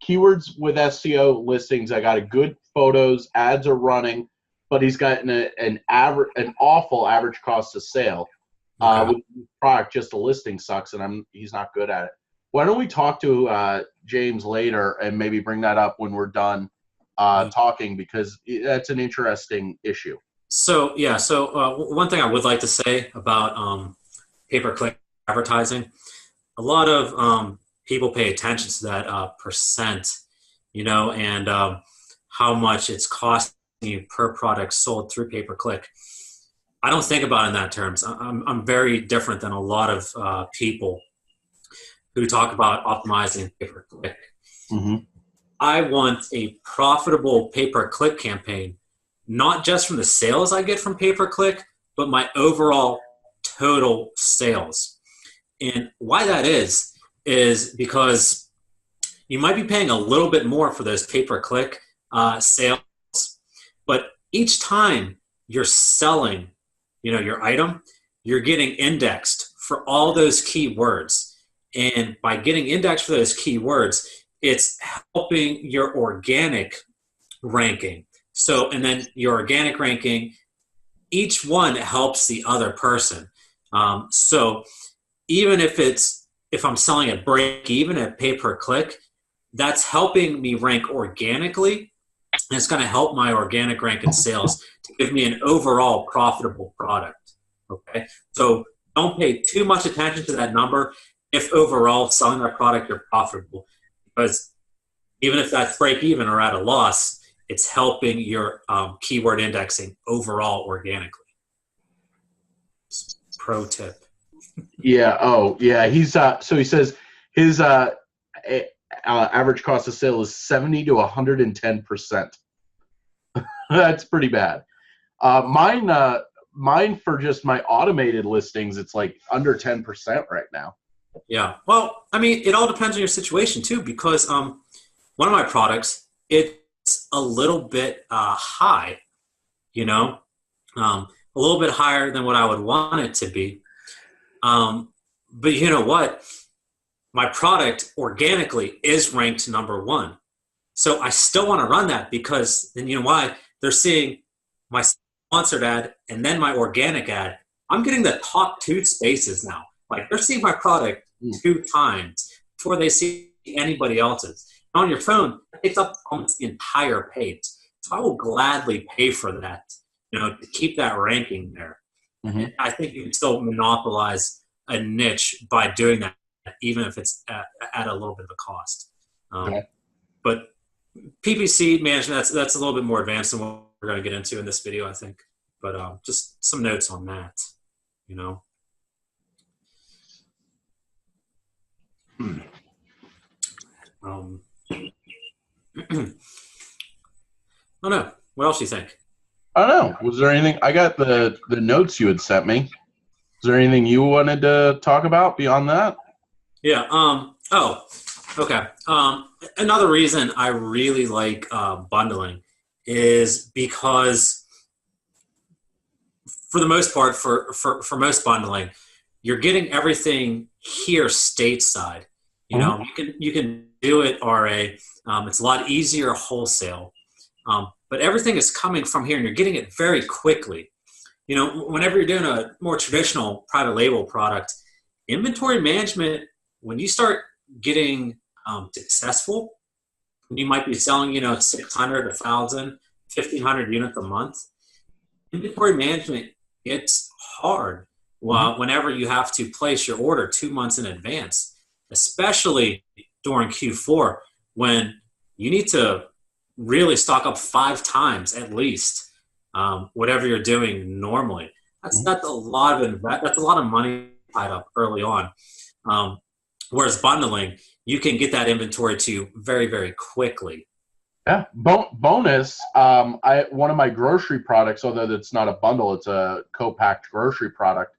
keywords with SEO listings. I got a good photos, ads are running, but he's got an awful average cost of sale. Okay. With the product, just the listing sucks, and he's not good at it. Why don't we talk to James later and maybe bring that up when we're done talking, because that's an interesting issue. So yeah, one thing I would like to say about pay-per-click advertising, a lot of people pay attention to that percent, and how much it's costing you per product sold through pay-per-click. I don't think about it in that terms. I'm very different than a lot of people who talk about optimizing pay-per-click. Mm-hmm. I want a profitable pay-per-click campaign, not just from the sales I get from pay-per-click, but my overall total sales. And why that is because you might be paying a little bit more for those pay-per-click sales, but each time you're selling, your item, you're getting indexed for all those keywords. And by getting indexed for those keywords, it's helping your organic ranking. So, and then your organic ranking, each one helps the other person. So even if I'm selling at break even at pay per click, that's helping me rank organically. And it's going to help my organic rank in sales to give me an overall profitable product. Okay. So don't pay too much attention to that number if overall selling that product you're profitable, because even if that's break even or at a loss, it's helping your keyword indexing overall organically. Pro tip. Yeah. Oh, yeah. He's so he says his average cost of sale is 70 to 110%. That's pretty bad. Mine for just my automated listings, it's like under 10% right now. Yeah. Well, I mean, it all depends on your situation too, because one of my products, it's a little bit high, a little bit higher than what I would want it to be. But you know what? My product organically is ranked number one. So I still want to run that, because then you know why? They're seeing my sponsored ad and then my organic ad. I'm getting the top two spaces now. Like, they're seeing my product 2 times before they see anybody else's. On your phone, it takes up almost the entire page. So I will gladly pay for that, to keep that ranking there. Mm-hmm. I think you can still monopolize a niche by doing that, even if it's at a little bit of a cost. Okay. But PPC management, that's a little bit more advanced than what we're going to get into in this video, I think. But just some notes on that, Oh no, what else do you think? I don't know. Was there anything? I got the notes you had sent me. Is there anything you wanted to talk about beyond that? Yeah. Oh, okay. Another reason I really like bundling is because, for the most part, for most bundling, you're getting everything here stateside. Mm-hmm. You can do it RA. It's a lot easier wholesale, but everything is coming from here, and you're getting it very quickly. Whenever you're doing a more traditional private label product, inventory management, when you start getting successful, you might be selling, 600, 1,000, 1,500 units a month. Inventory management, it's hard whenever you have to place your order 2 months in advance, especially during Q4, when you need to really stock up 5 times at least whatever you're doing normally. That's a lot of money tied up early on. Whereas bundling, you can get that inventory to you very, very quickly. Yeah. Bonus. One of my grocery products, although it's not a bundle, it's a co-packed grocery product.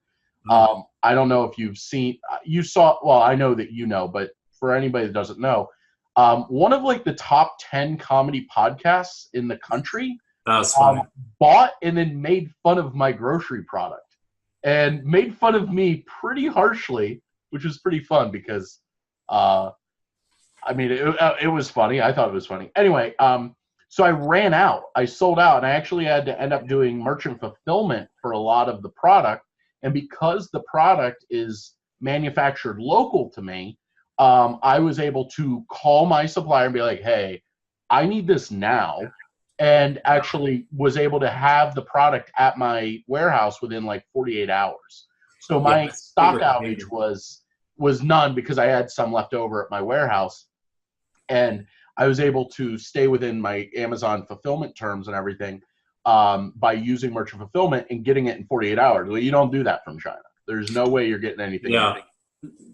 I don't know if you saw. Well, I know that you know, but for anybody that doesn't know, one of like the top 10 comedy podcasts in the country That was funny. Bought and then made fun of my grocery product, and made fun of me pretty harshly which was pretty fun because, I mean, it was funny. I thought it was funny. Anyway, so I ran out. I sold out, and I actually had to end up doing merchant fulfillment for a lot of the product. And because the product is manufactured local to me, I was able to call my supplier and be like, hey, I need this now. And actually was able to have the product at my warehouse within like 48 hours. So my stock outage was none because I had some left over at my warehouse. And I was able to stay within my Amazon fulfillment terms and everything by using merchant fulfillment and getting it in 48 hours. Well, you don't do that from China. There's no way you're getting anything. Yeah,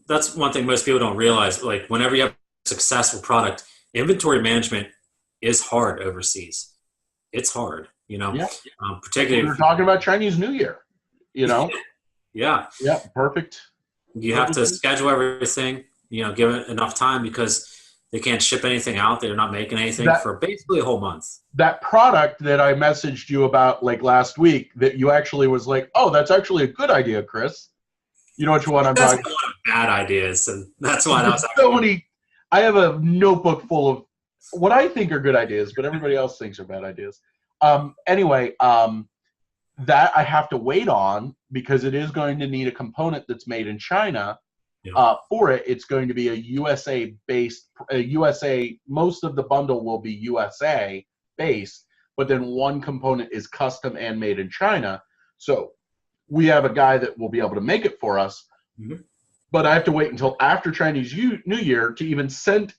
that's one thing most people don't realize. Like whenever you have a successful product, inventory management is hard overseas. It's hard, you know. Yeah. Particularly we're talking about Chinese New Year, you know. Yeah. Yeah. Perfect. You have to schedule everything. You know, give it enough time because they can't ship anything out. They're not making anything for basically a whole month. That product that I messaged you about like last week that you actually was like, oh, that's actually a good idea, Chris. You know which one I'm talking about? That's a lot of bad ideas, and that's why that was so many. I have a notebook full of what I think are good ideas, but everybody else thinks are bad ideas. Anyway, that I have to wait on because it is going to need a component that's made in China. For it, it's going to be a USA-based, most of the bundle will be USA-based, but then one component is custom and made in China. So we have a guy that will be able to make it for us, but I have to wait until after Chinese New Year to even send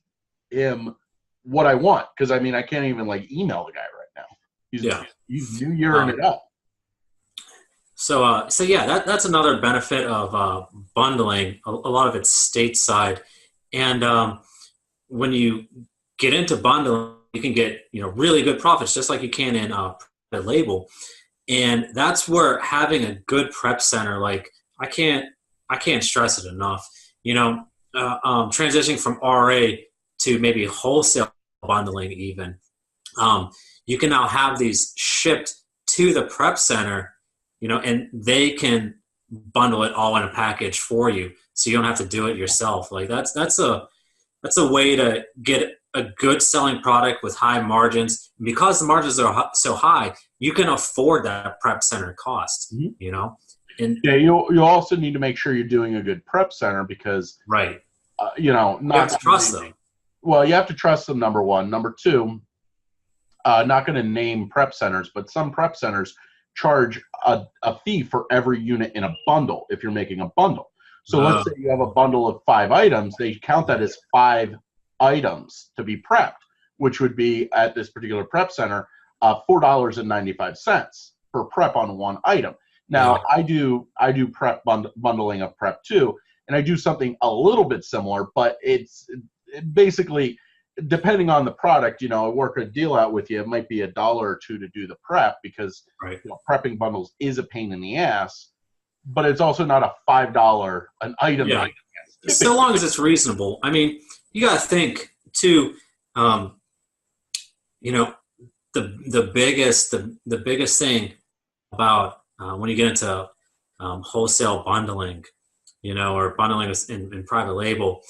him what I want, because, I mean, I can't even, like, email the guy right now. He's New Year-ing it up. So yeah, that's another benefit of bundling. A lot of it's stateside, and when you get into bundling, you can get really good profits, just like you can in private label. And that's where having a good prep center, like I can't stress it enough. Transitioning from RA to maybe wholesale bundling, even you can now have these shipped to the prep center. And they can bundle it all in a package for you, so you don't have to do it yourself. Like that's a way to get a good selling product with high margins. And because the margins are so high, you can afford that prep center cost. And you also need to make sure you're doing a good prep center because you have to trust them. Well, you have to trust them. Number one. Number two, not going to name prep centers, but some prep centers charge a fee for every unit in a bundle if you're making a bundle. So let's say you have a bundle of 5 items, they count that as 5 items to be prepped, which would be at this particular prep center $4.95 per prep on one item. Now I do prep bundling of prep too, and I do something a little bit similar, but it's basically, depending on the product, I work a deal out with you. It might be $1 or $2 to do the prep because prepping bundles is a pain in the ass, but it's also not a $5 an item. Yeah. So long as it's reasonable. I mean, you got to think too. The biggest thing about when you get into wholesale bundling, or bundling in private label,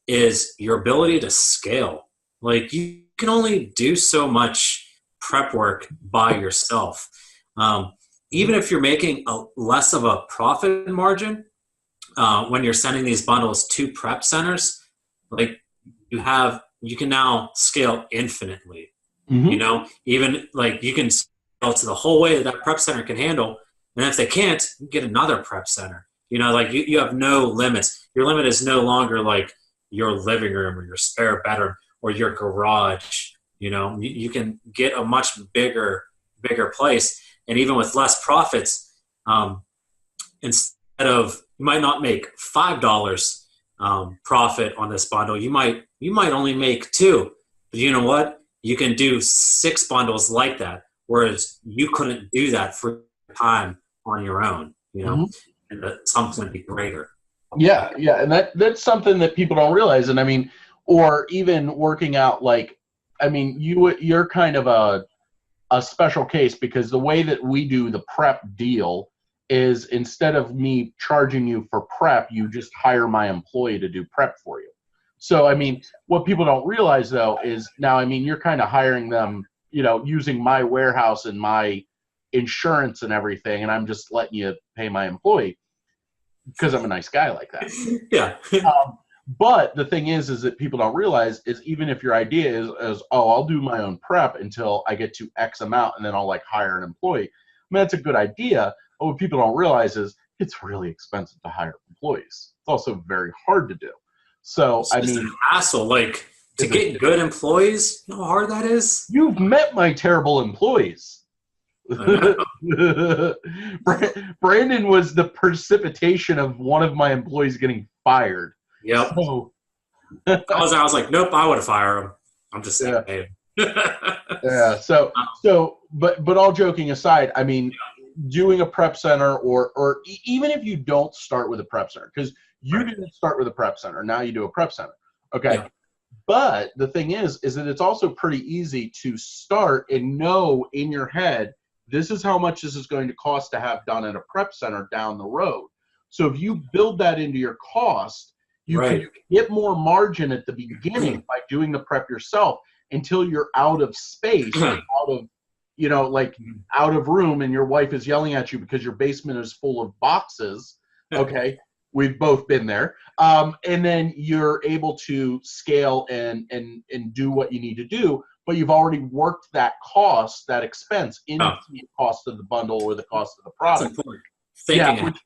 is your ability to scale. Like you can only do so much prep work by yourself. Even if you're making less of a profit margin when you're sending these bundles to prep centers, like you can now scale infinitely. Even like you can scale to the whole way that prep center can handle. And if they can't, you get another prep center. Like you have no limits. Your limit is no longer like your living room or your spare bedroom or your garage. You can get a much bigger place, and even with less profits, instead of, you might not make $5 profit on this bundle, you might only make $2. But you know what? You can do 6 bundles like that, whereas you couldn't do that for time on your own. And the sum's going to be greater. Yeah, and that's something that people don't realize. And I mean, or even working out, like, I mean, you're kind of a special case because the way that we do the prep deal is instead of me charging you for prep, you just hire my employee to do prep for you. So, I mean, what people don't realize, though, is now, I mean, you're kind of hiring them, you know, using my warehouse and my insurance and everything, and I'm just letting you pay my employee because I'm a nice guy like that. Yeah. But the thing is that people don't realize is even if your idea is, oh, I'll do my own prep until I get to X amount and then I'll like hire an employee. I mean, that's a good idea. But what people don't realize is it's really expensive to hire employees. It's also very hard to do. So, It's just an hassle. Like, to get good employees, you know how hard that is? You've met my terrible employees. Brandon was the precipitation of one of my employees getting fired. Yep. So, I was like, nope, I would have fired him. I'm just saying. Yeah. But all joking aside, I mean, doing a prep center or even if you don't start with a prep center, because you didn't start with a prep center, now you do a prep center. Okay. Yeah. But the thing is that it's also pretty easy to start and know in your head, this is how much this is going to cost to have done at a prep center down the road. So if you build that into your cost, you can get more margin at the beginning by doing the prep yourself until you're out of space, out of, you know, like out of room, and your wife is yelling at you because your basement is full of boxes. Okay. We've both been there. And then you're able to scale and do what you need to do, but you've already worked that cost, that expense into the cost of the bundle or the cost of the product. That's important. Thinking which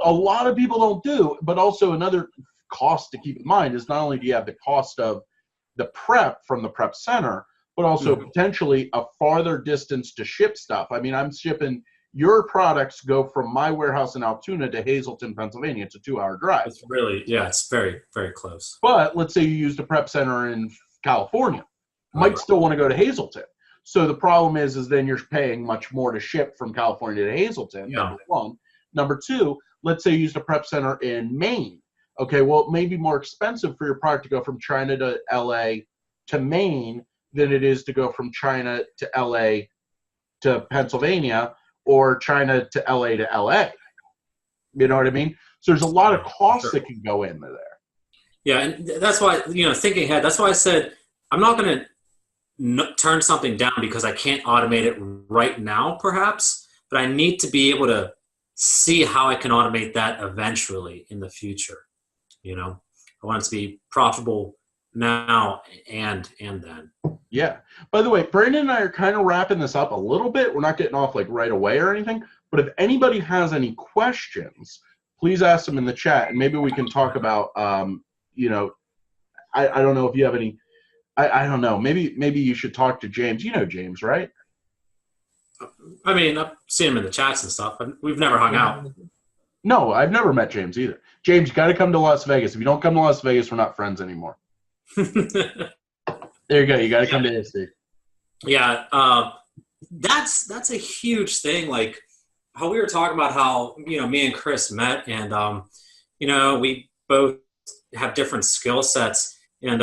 a lot of people don't do, but also another cost to keep in mind is not only do you have the cost of the prep from the prep center, but also potentially a farther distance to ship stuff. I mean, I'm shipping your products go from my warehouse in Altoona to Hazleton, Pennsylvania. It's a 2-hour drive. It's really, it's very, very close. But let's say you used a prep center in California. Might still want to go to Hazleton. So the problem is then you're paying much more to ship from California to Hazleton, number one. Number two, let's say you used a prep center in Maine. Okay, well, it may be more expensive for your product to go from China to LA to Maine than it is to go from China to LA to Pennsylvania, or China to LA to LA. You know what I mean? So there's a lot of costs that can go in there. Yeah, and that's why, thinking ahead, that's why I said I'm not going to turn something down because I can't automate it right now, perhaps, but I need to be able to see how I can automate that eventually in the future. I want it to be profitable now and then. Yeah. By the way, Brandon and I are kind of wrapping this up a little bit. We're not getting off like right away or anything, but if anybody has any questions, please ask them in the chat, and maybe we can talk about, I don't know if you have any, I don't know. Maybe you should talk to James. You know James, right? I mean, I've seen him in the chats and stuff, but we've never hung out. No, I've never met James either. James, you got to come to Las Vegas. If you don't come to Las Vegas, we're not friends anymore. There you go. You got to come to AC. Yeah, that's a huge thing. Like how we were talking about how me and Chris met, and we both have different skill sets, and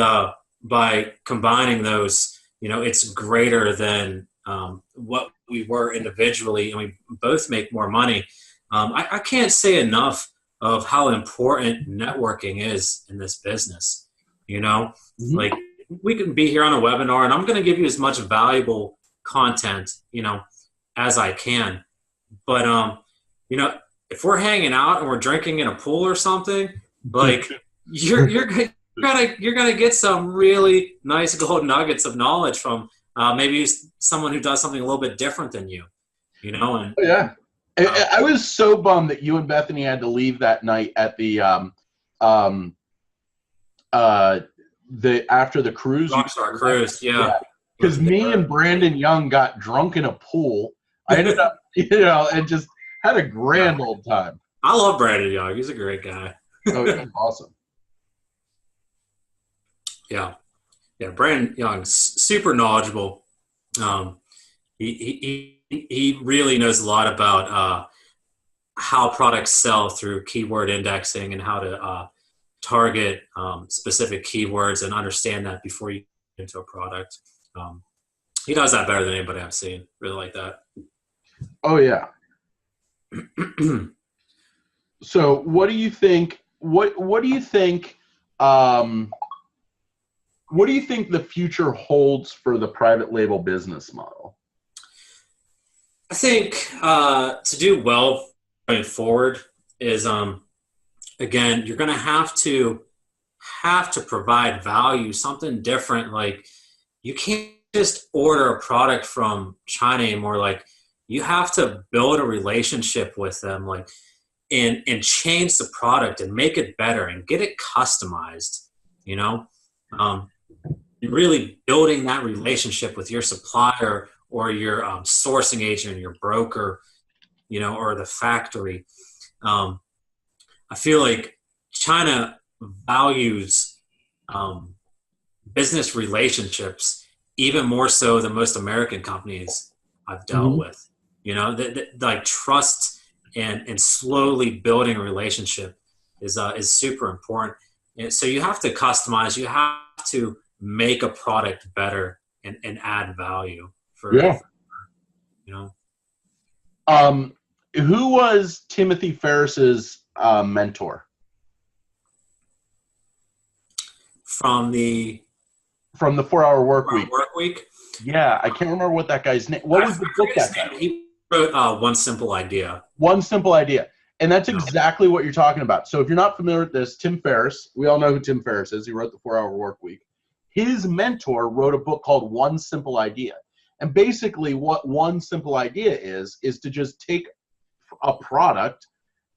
by combining those, it's greater than what we were individually, and we both make more money. I can't say enough of how important networking is in this business. Like we can be here on a webinar, and I'm going to give you as much valuable content, as I can. But if we're hanging out and we're drinking in a pool or something, like you're gonna get some really nice gold nuggets of knowledge from maybe someone who does something a little bit different than you. And yeah. I was so bummed that you and Bethany had to leave that night at the after the cruise. Rockstar cruise, yeah. Because me and Brandon Young got drunk in a pool. I ended up, and just had a grand old time. I love Brandon Young. He's a great guy. Oh, he's awesome. Yeah. Brandon Young's super knowledgeable. He really knows a lot about how products sell through keyword indexing and how to target specific keywords and understand that before you get into a product. He does that better than anybody I've seen. Really like that. Oh, yeah. So what do you think? What do you think? Um, what do you think the future holds for the private label business model? I think to do well going forward is again, you're going to have to provide value, something different. Like you can't just order a product from China anymore. Like you have to build a relationship with them, like and change the product and make it better and get it customized. You know, um, and really building that relationship with your supplier or your sourcing agent, your broker, or the factory. Um, I feel like China values um, business relationships even more so than most American companies I've dealt Mhm. with. Like trust and slowly building a relationship is super important. And so you have to customize. You have to make a product better and add value for Yeah. you know Um, who was Timothy Ferriss's mentor from the from the 4 Hour Work Week? work week. Yeah, I can't remember what that guy's name. What I was the book forget his that guy name. wrote? He wrote One Simple Idea. One Simple Idea. And that's No. exactly what you're talking about. So if you're not familiar with this, Tim Ferriss, we all know who Tim Ferriss is. He wrote the 4 Hour Work Week. His mentor wrote a book called One Simple Idea. And basically what One Simple Idea is to just take a product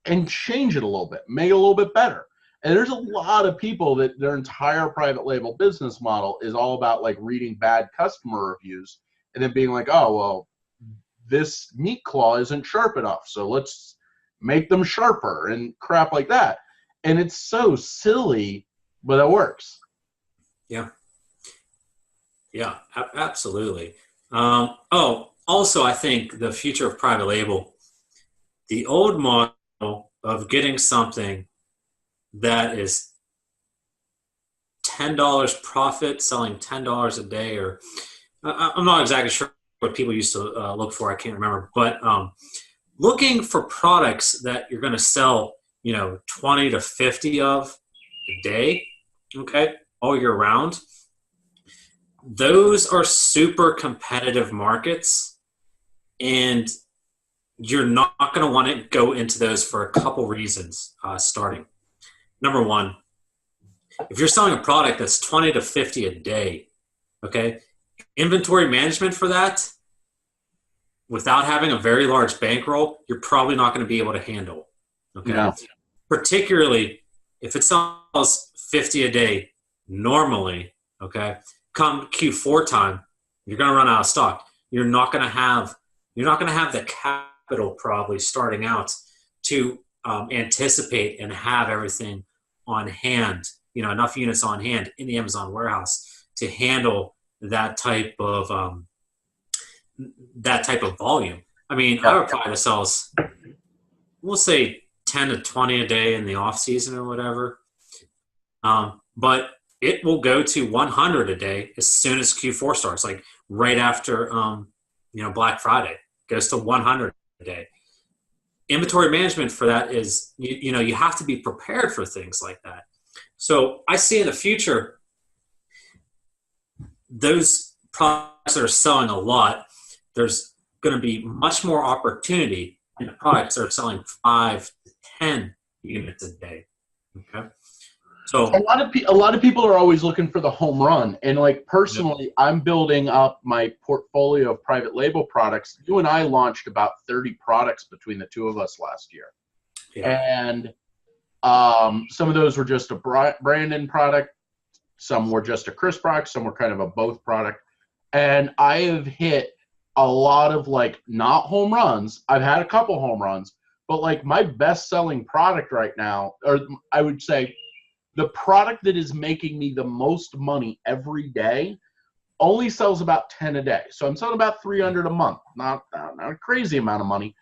and change it a little bit, make it a little bit better. And there's a lot of people that their entire private label business model is all about like reading bad customer reviews and then being like, oh, well, this meat claw isn't sharp enough, so let's make them sharper and crap like that. And it's so silly, but it works. Yeah. Yeah. Absolutely. Also, I think the future of private label, the old model of getting something that is $10 profit, selling $10 a day, or I'm not exactly sure what people used to look for. I can't remember, but looking for products that you're going to sell, 20 to 50 of a day, okay, all year round. Those are super competitive markets, and you're not going to want to go into those for a couple reasons. Starting number one, if you're selling a product that's 20 to 50 a day, okay, inventory management for that without having a very large bankroll, you're probably not going to be able to handle. Okay. No. Particularly if it sells 50 a day normally, okay, come Q4 time, you're going to run out of stock. You're not going to have the capital probably starting out to anticipate and have everything on hand, enough units on hand in the Amazon warehouse to handle that type of volume. I mean, I Yeah. would probably sell, we'll say 10 to 20 a day in the off season or whatever. But it will go to 100 a day as soon as Q4 starts, like right after, Black Friday goes to 100 a day. Inventory management for that is, you have to be prepared for things like that. So I see in the future, those products that are selling a lot, there's going to be much more opportunity in the products that are selling 5 to 10 units a day. Okay. A So, lot of people are always looking for the home run. And like yep, personally, I'm building up my portfolio of private label products. You and I launched about 30 products between the two of us last year. yeah, And some of those were just a Brandon product, some were just a Chris product, some were kind of a both product. And I have hit a lot of like not home runs. I've had a couple home runs, but like my best selling product right now, or I would say the product that is making me the most money every day only sells about 10 a day. So I'm selling about 300 a month. Not a crazy amount of money,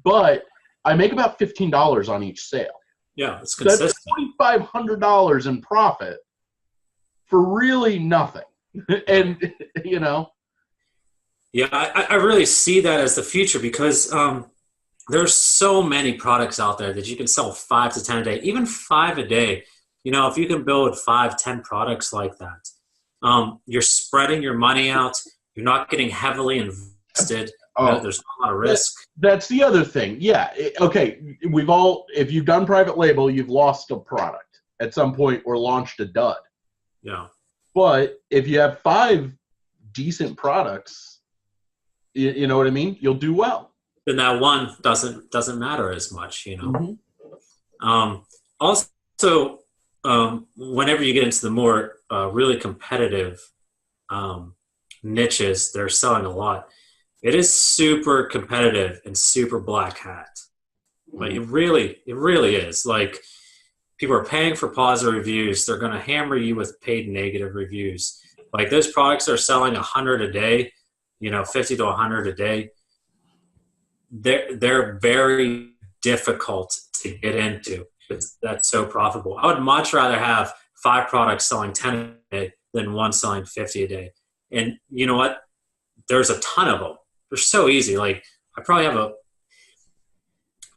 but I make about $15 on each sale. yeah, it's That's consistent. $2,500 in profit for really nothing. Yeah. And you know, Yeah, I really see that as the future because there's so many products out there that you can sell 5 to 10 a day, even 5 a day. If you can build 5, 10 products like that, you're spreading your money out. You're not getting heavily invested. Oh, There's not a lot of that, risk. that's the other thing. Yeah. Okay. If you've done private label, you've lost a product at some point or launched a dud. Yeah. But if you have 5 decent products, you know what I mean? You'll do well. Then that one doesn't matter as much. Mm-hmm. Also, whenever you get into the more really competitive niches that are selling a lot, it is super competitive and super black hat. Like it really is. Like people are paying for positive reviews. They're going to hammer you with paid negative reviews. Like those products are selling 100 a day, 50 to 100 a day. They're very difficult to get into. That's so profitable. I would much rather have 5 products selling 10 a day than one selling 50 a day. And you know what? There's a ton of them. They're so easy. Like I probably have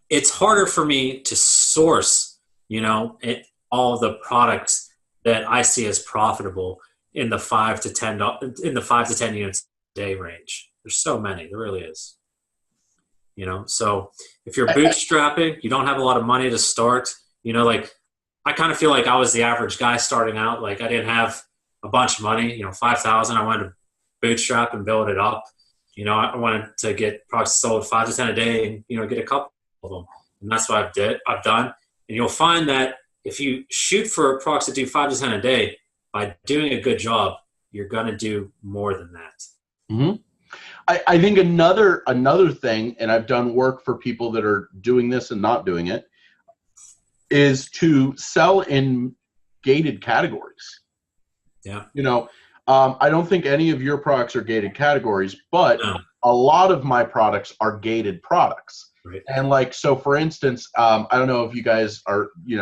it's harder for me to source, all the products that I see as profitable in the 5 to 10 units a day range. There's so many. There really is. So if you're bootstrapping, you don't have a lot of money to start, like I kind of feel like I was the average guy starting out. Like I didn't have a bunch of money, 5,000. I wanted to bootstrap and build it up. I wanted to get products sold 5 to 10 a day and, get a couple of them. And that's what I've done. And you'll find that if you shoot for products that do 5 to 10 a day, by doing a good job, you're going to do more than that. Mm-hmm. I think another thing, and I've done work for people that are doing this and not doing it, is to sell in gated categories. Yeah. I don't think any of your products are gated categories, but No. a lot of my products are gated products. Right. And so for instance, I don't know if you guys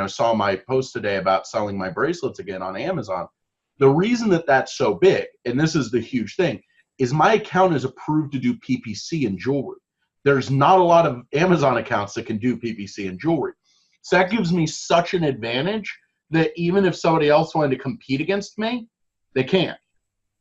saw my post today about selling my bracelets again on Amazon. The reason that that's so big, and this is the huge thing, is my account is approved to do PPC and jewelry. There's not a lot of Amazon accounts that can do PPC and jewelry. So that gives me such an advantage that even if somebody else wanted to compete against me, they can't.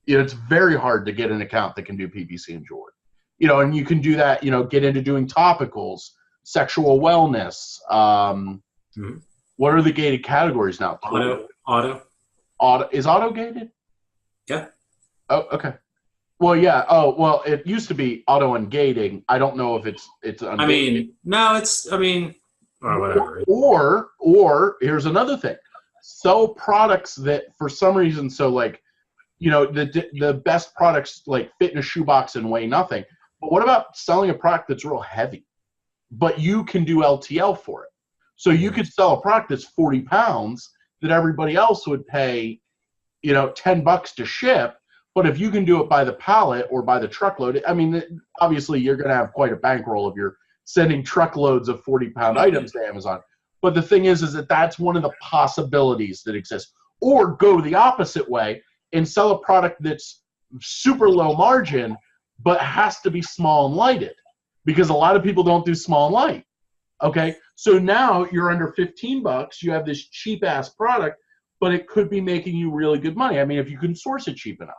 It's very hard to get an account that can do PPC and jewelry. And you can do that, get into doing topicals, sexual wellness. Mm-hmm. What are the gated categories now? Auto. Is auto gated? Yeah. Oh, okay. Well, yeah. Oh, well, it used to be auto and gating. I don't know if it's ungated. Or whatever. Or here's another thing. Sell products that for some reason, so like, the best products like fit in a shoebox and weigh nothing. But what about selling a product that's real heavy, but you can do LTL for it? So you could sell a product that's 40 pounds that everybody else would pay, $10 to ship. But if you can do it by the pallet or by the truckload, obviously you're going to have quite a bankroll if you're sending truckloads of 40-pound items to Amazon. But the thing is that that's one of the possibilities that exists. Or go the opposite way and sell a product that's super low margin, but has to be small and lighted, because a lot of people don't do small and light. Okay, so now you're under $15. You have this cheap ass product, but it could be making you really good money. If you can source it cheap enough.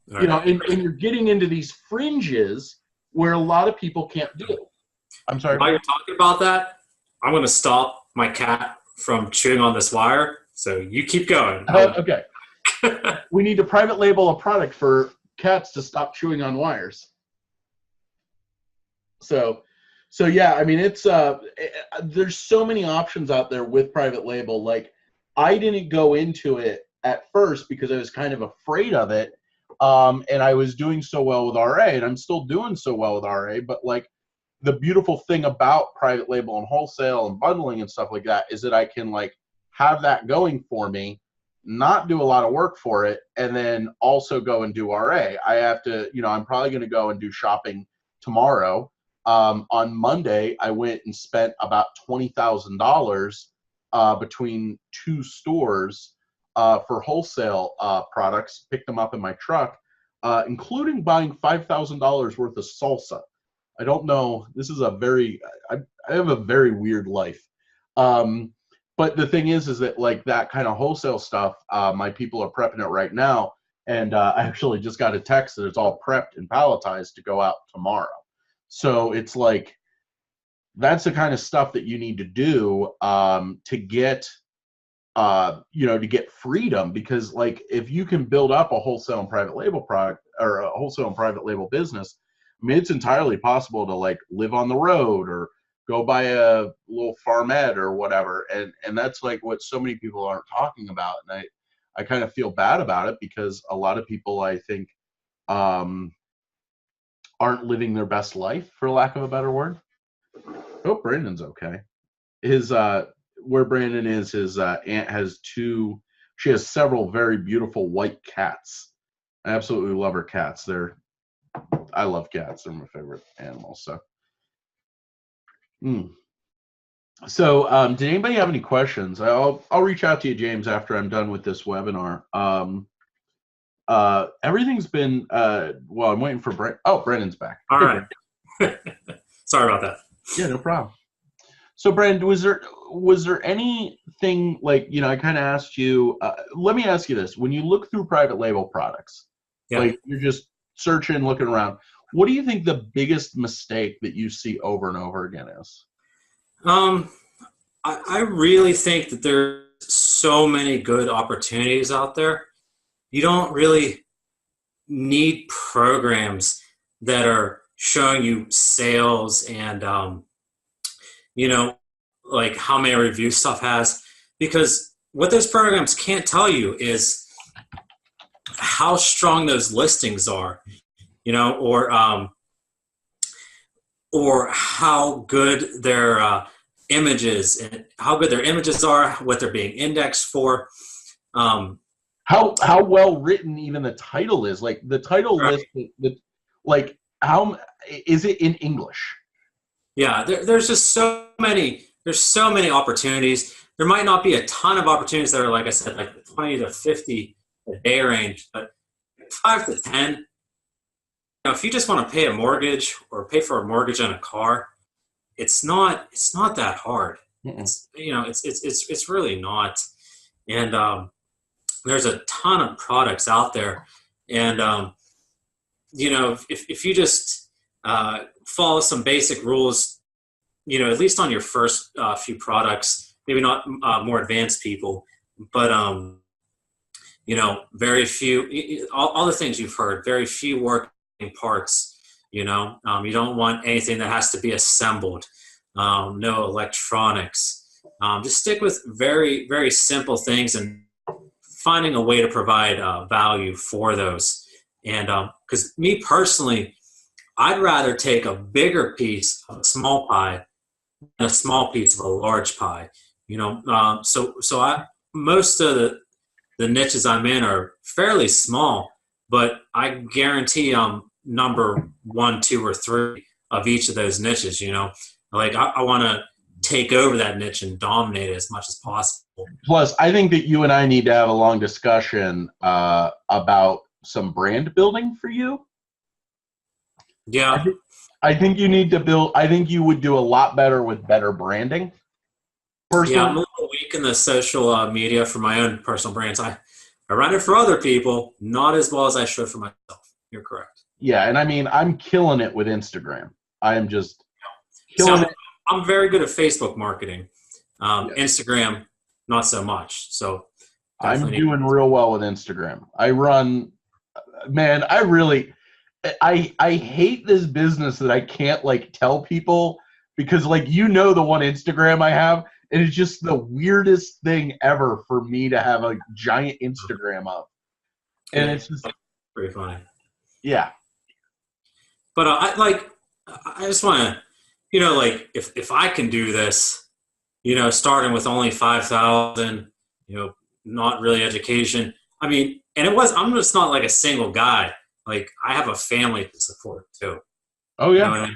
And you're getting into these fringes where a lot of people can't do. I'm sorry. While you're talking about that, I'm going to stop my cat from chewing on this wire. So you keep going. Okay. We need to private label a product for cats to stop chewing on wires. So yeah, it's there's so many options out there with private label. Like I didn't go into it at first because I was kind of afraid of it. And I was doing so well with RA, and I'm still doing so well with RA, but like the beautiful thing about private label and wholesale and bundling and stuff like that is that I can like have that going for me, not do a lot of work for it, and then also go and do RA. I have to, I'm probably going to go and do shopping tomorrow. On Monday, I went and spent about $20,000 between 2 stores for wholesale products, picked them up in my truck, including buying $5,000 worth of salsa. I don't know. This is a very, I have a very weird life. But the thing is that like that kind of wholesale stuff, my people are prepping it right now. And I actually just got a text that it's all prepped and palletized to go out tomorrow. So it's like, that's the kind of stuff that you need to do to get, to get freedom. Because like, if you can build up a wholesale and private label product or a wholesale and private label business, I mean, it's entirely possible to like live on the road or go buy a little farmette or whatever. And that's like what so many people aren't talking about. And I kind of feel bad about it because a lot of people, I think, aren't living their best life, for lack of a better word. Oh, Brandon's okay. His where Brandon is, his aunt has she has several very beautiful white cats. I absolutely love her cats. I love cats. They're my favorite animals. So, So, did anybody have any questions? I'll reach out to you, James, after I'm done with this webinar. Everything's been well. I'm waiting for Brandon's back. All right. Sorry about that. Yeah, no problem. So, Brandon, was there anything like, I kind of asked you? Let me ask you this: when you look through private label products, like you're just searching, looking around, what do you think the biggest mistake that you see over and over again is? I really think that there's so many good opportunities out there. You don't really need programs that are showing you sales and, like how many review stuff has, because what those programs can't tell you is how strong those listings are, or how good their images and how good their images are, what they're being indexed for. How well written even the title is. Like the title list, like how is it in English? Yeah, there's just so many. There's so many opportunities. There might not be a ton of opportunities that are, like I said, like 20 to 50 a day range, but 5 to 10. If you just want to pay a mortgage or pay for a mortgage on a car, it's not that hard. It's really not. And there's a ton of products out there, and if you just follow some basic rules, at least on your first few products, maybe not more advanced people, but very few, all the things you've heard, very few working parts. You don't want anything that has to be assembled. No electronics. Just stick with very, very simple things and finding a way to provide value for those. And because me personally, I'd rather take a bigger piece of a small pie than a small piece of a large pie. So most of the niches I'm in are fairly small, but I guarantee I'm number 1, 2, or 3 of each of those niches. Like I want to take over that niche and dominate it as much as possible. Plus, I think that you and I need to have a long discussion about some brand building for you. Yeah. I think you need to build. I think you would do a lot better with better branding. Personally. Yeah, I'm a little weak in the social media for my own personal brands. I run it for other people, not as well as I should for myself. You're correct. Yeah, and I mean, I'm killing it with Instagram. I am just killing it. I'm very good at Facebook marketing. Instagram, not so much. So I'm doing real well with Instagram. I hate this business that I can't like tell people because like the one Instagram I have, and it's just the weirdest thing ever for me to have a giant Instagram up. And it's just pretty funny. Yeah. But I just want to, like if I can do this, starting with only 5,000, not really education. I mean, and I'm just not like a single guy. Like I have a family to support too. Oh yeah.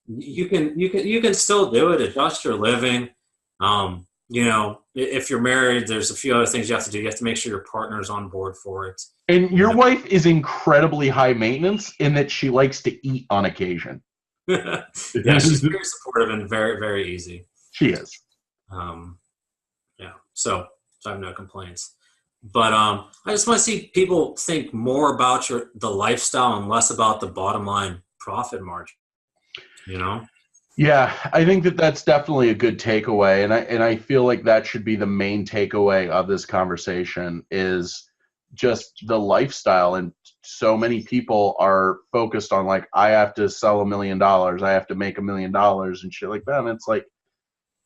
You can still do it, adjust your living. you know, if you're married, there's a few other things you have to do. You have to make sure your partner's on board for it. And your wife is incredibly high maintenance in that she likes to eat on occasion. Yeah, she's very supportive and very, very easy. She is. Yeah, so I have no complaints. But I just want to see people think more about the lifestyle and less about the bottom line profit margin. You know? Yeah, I think that's definitely a good takeaway, and I feel like that should be the main takeaway of this conversation is just the lifestyle. And so many people are focused on like, I have to sell $1 million, I have to make $1 million and shit like that. And it's like,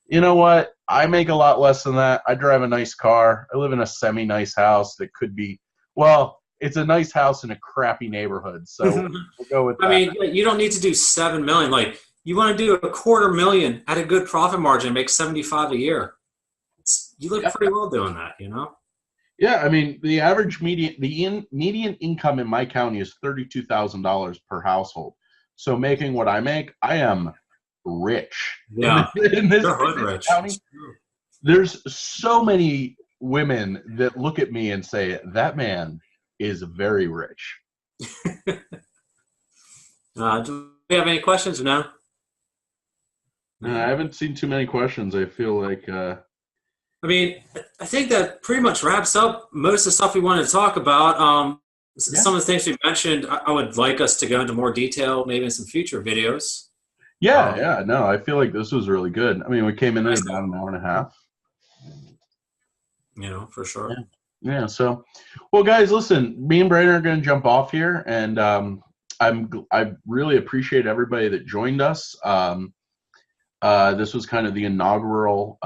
you know what? I make a lot less than that. I drive a nice car. I live in a semi-nice house that could be, well, it's a nice house in a crappy neighborhood. So we'll go with that. I mean, you don't need to do 7 million. Like, you want to do $250,000 at a good profit margin, make 75 a year. You look pretty well doing that, you know? Yeah, I mean, the average median income in my county is $32,000 per household. So making what I make, I am rich. Yeah, in this rich. county, there's so many women that look at me and say, that man is very rich. Do we have any questions or no? I haven't seen too many questions. I feel like I mean, I think that pretty much wraps up most of the stuff we wanted to talk about. Some of the things we mentioned, I would like us to go into more detail, maybe in some future videos. Yeah, no, I feel like this was really good. I mean, we came in at about an hour and a half. You know, for sure. Yeah, so, well, guys, listen, me and Brandon are going to jump off here, and I really appreciate everybody that joined us. This was kind of the inaugural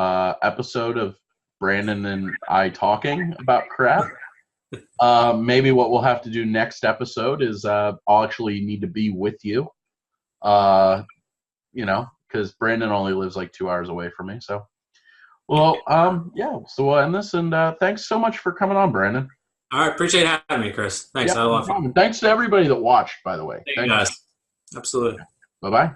episode of Brandon and I talking about crap. Maybe what we'll have to do next episode is I'll actually need to be with you, you know, because Brandon only lives like 2 hours away from me. So, well, yeah, so we'll end this, and thanks so much for coming on, Brandon. All right, appreciate having me, Chris. Thanks. Yeah, no problem. Thanks to everybody that watched, by the way. Thank you guys. Absolutely. Bye-bye.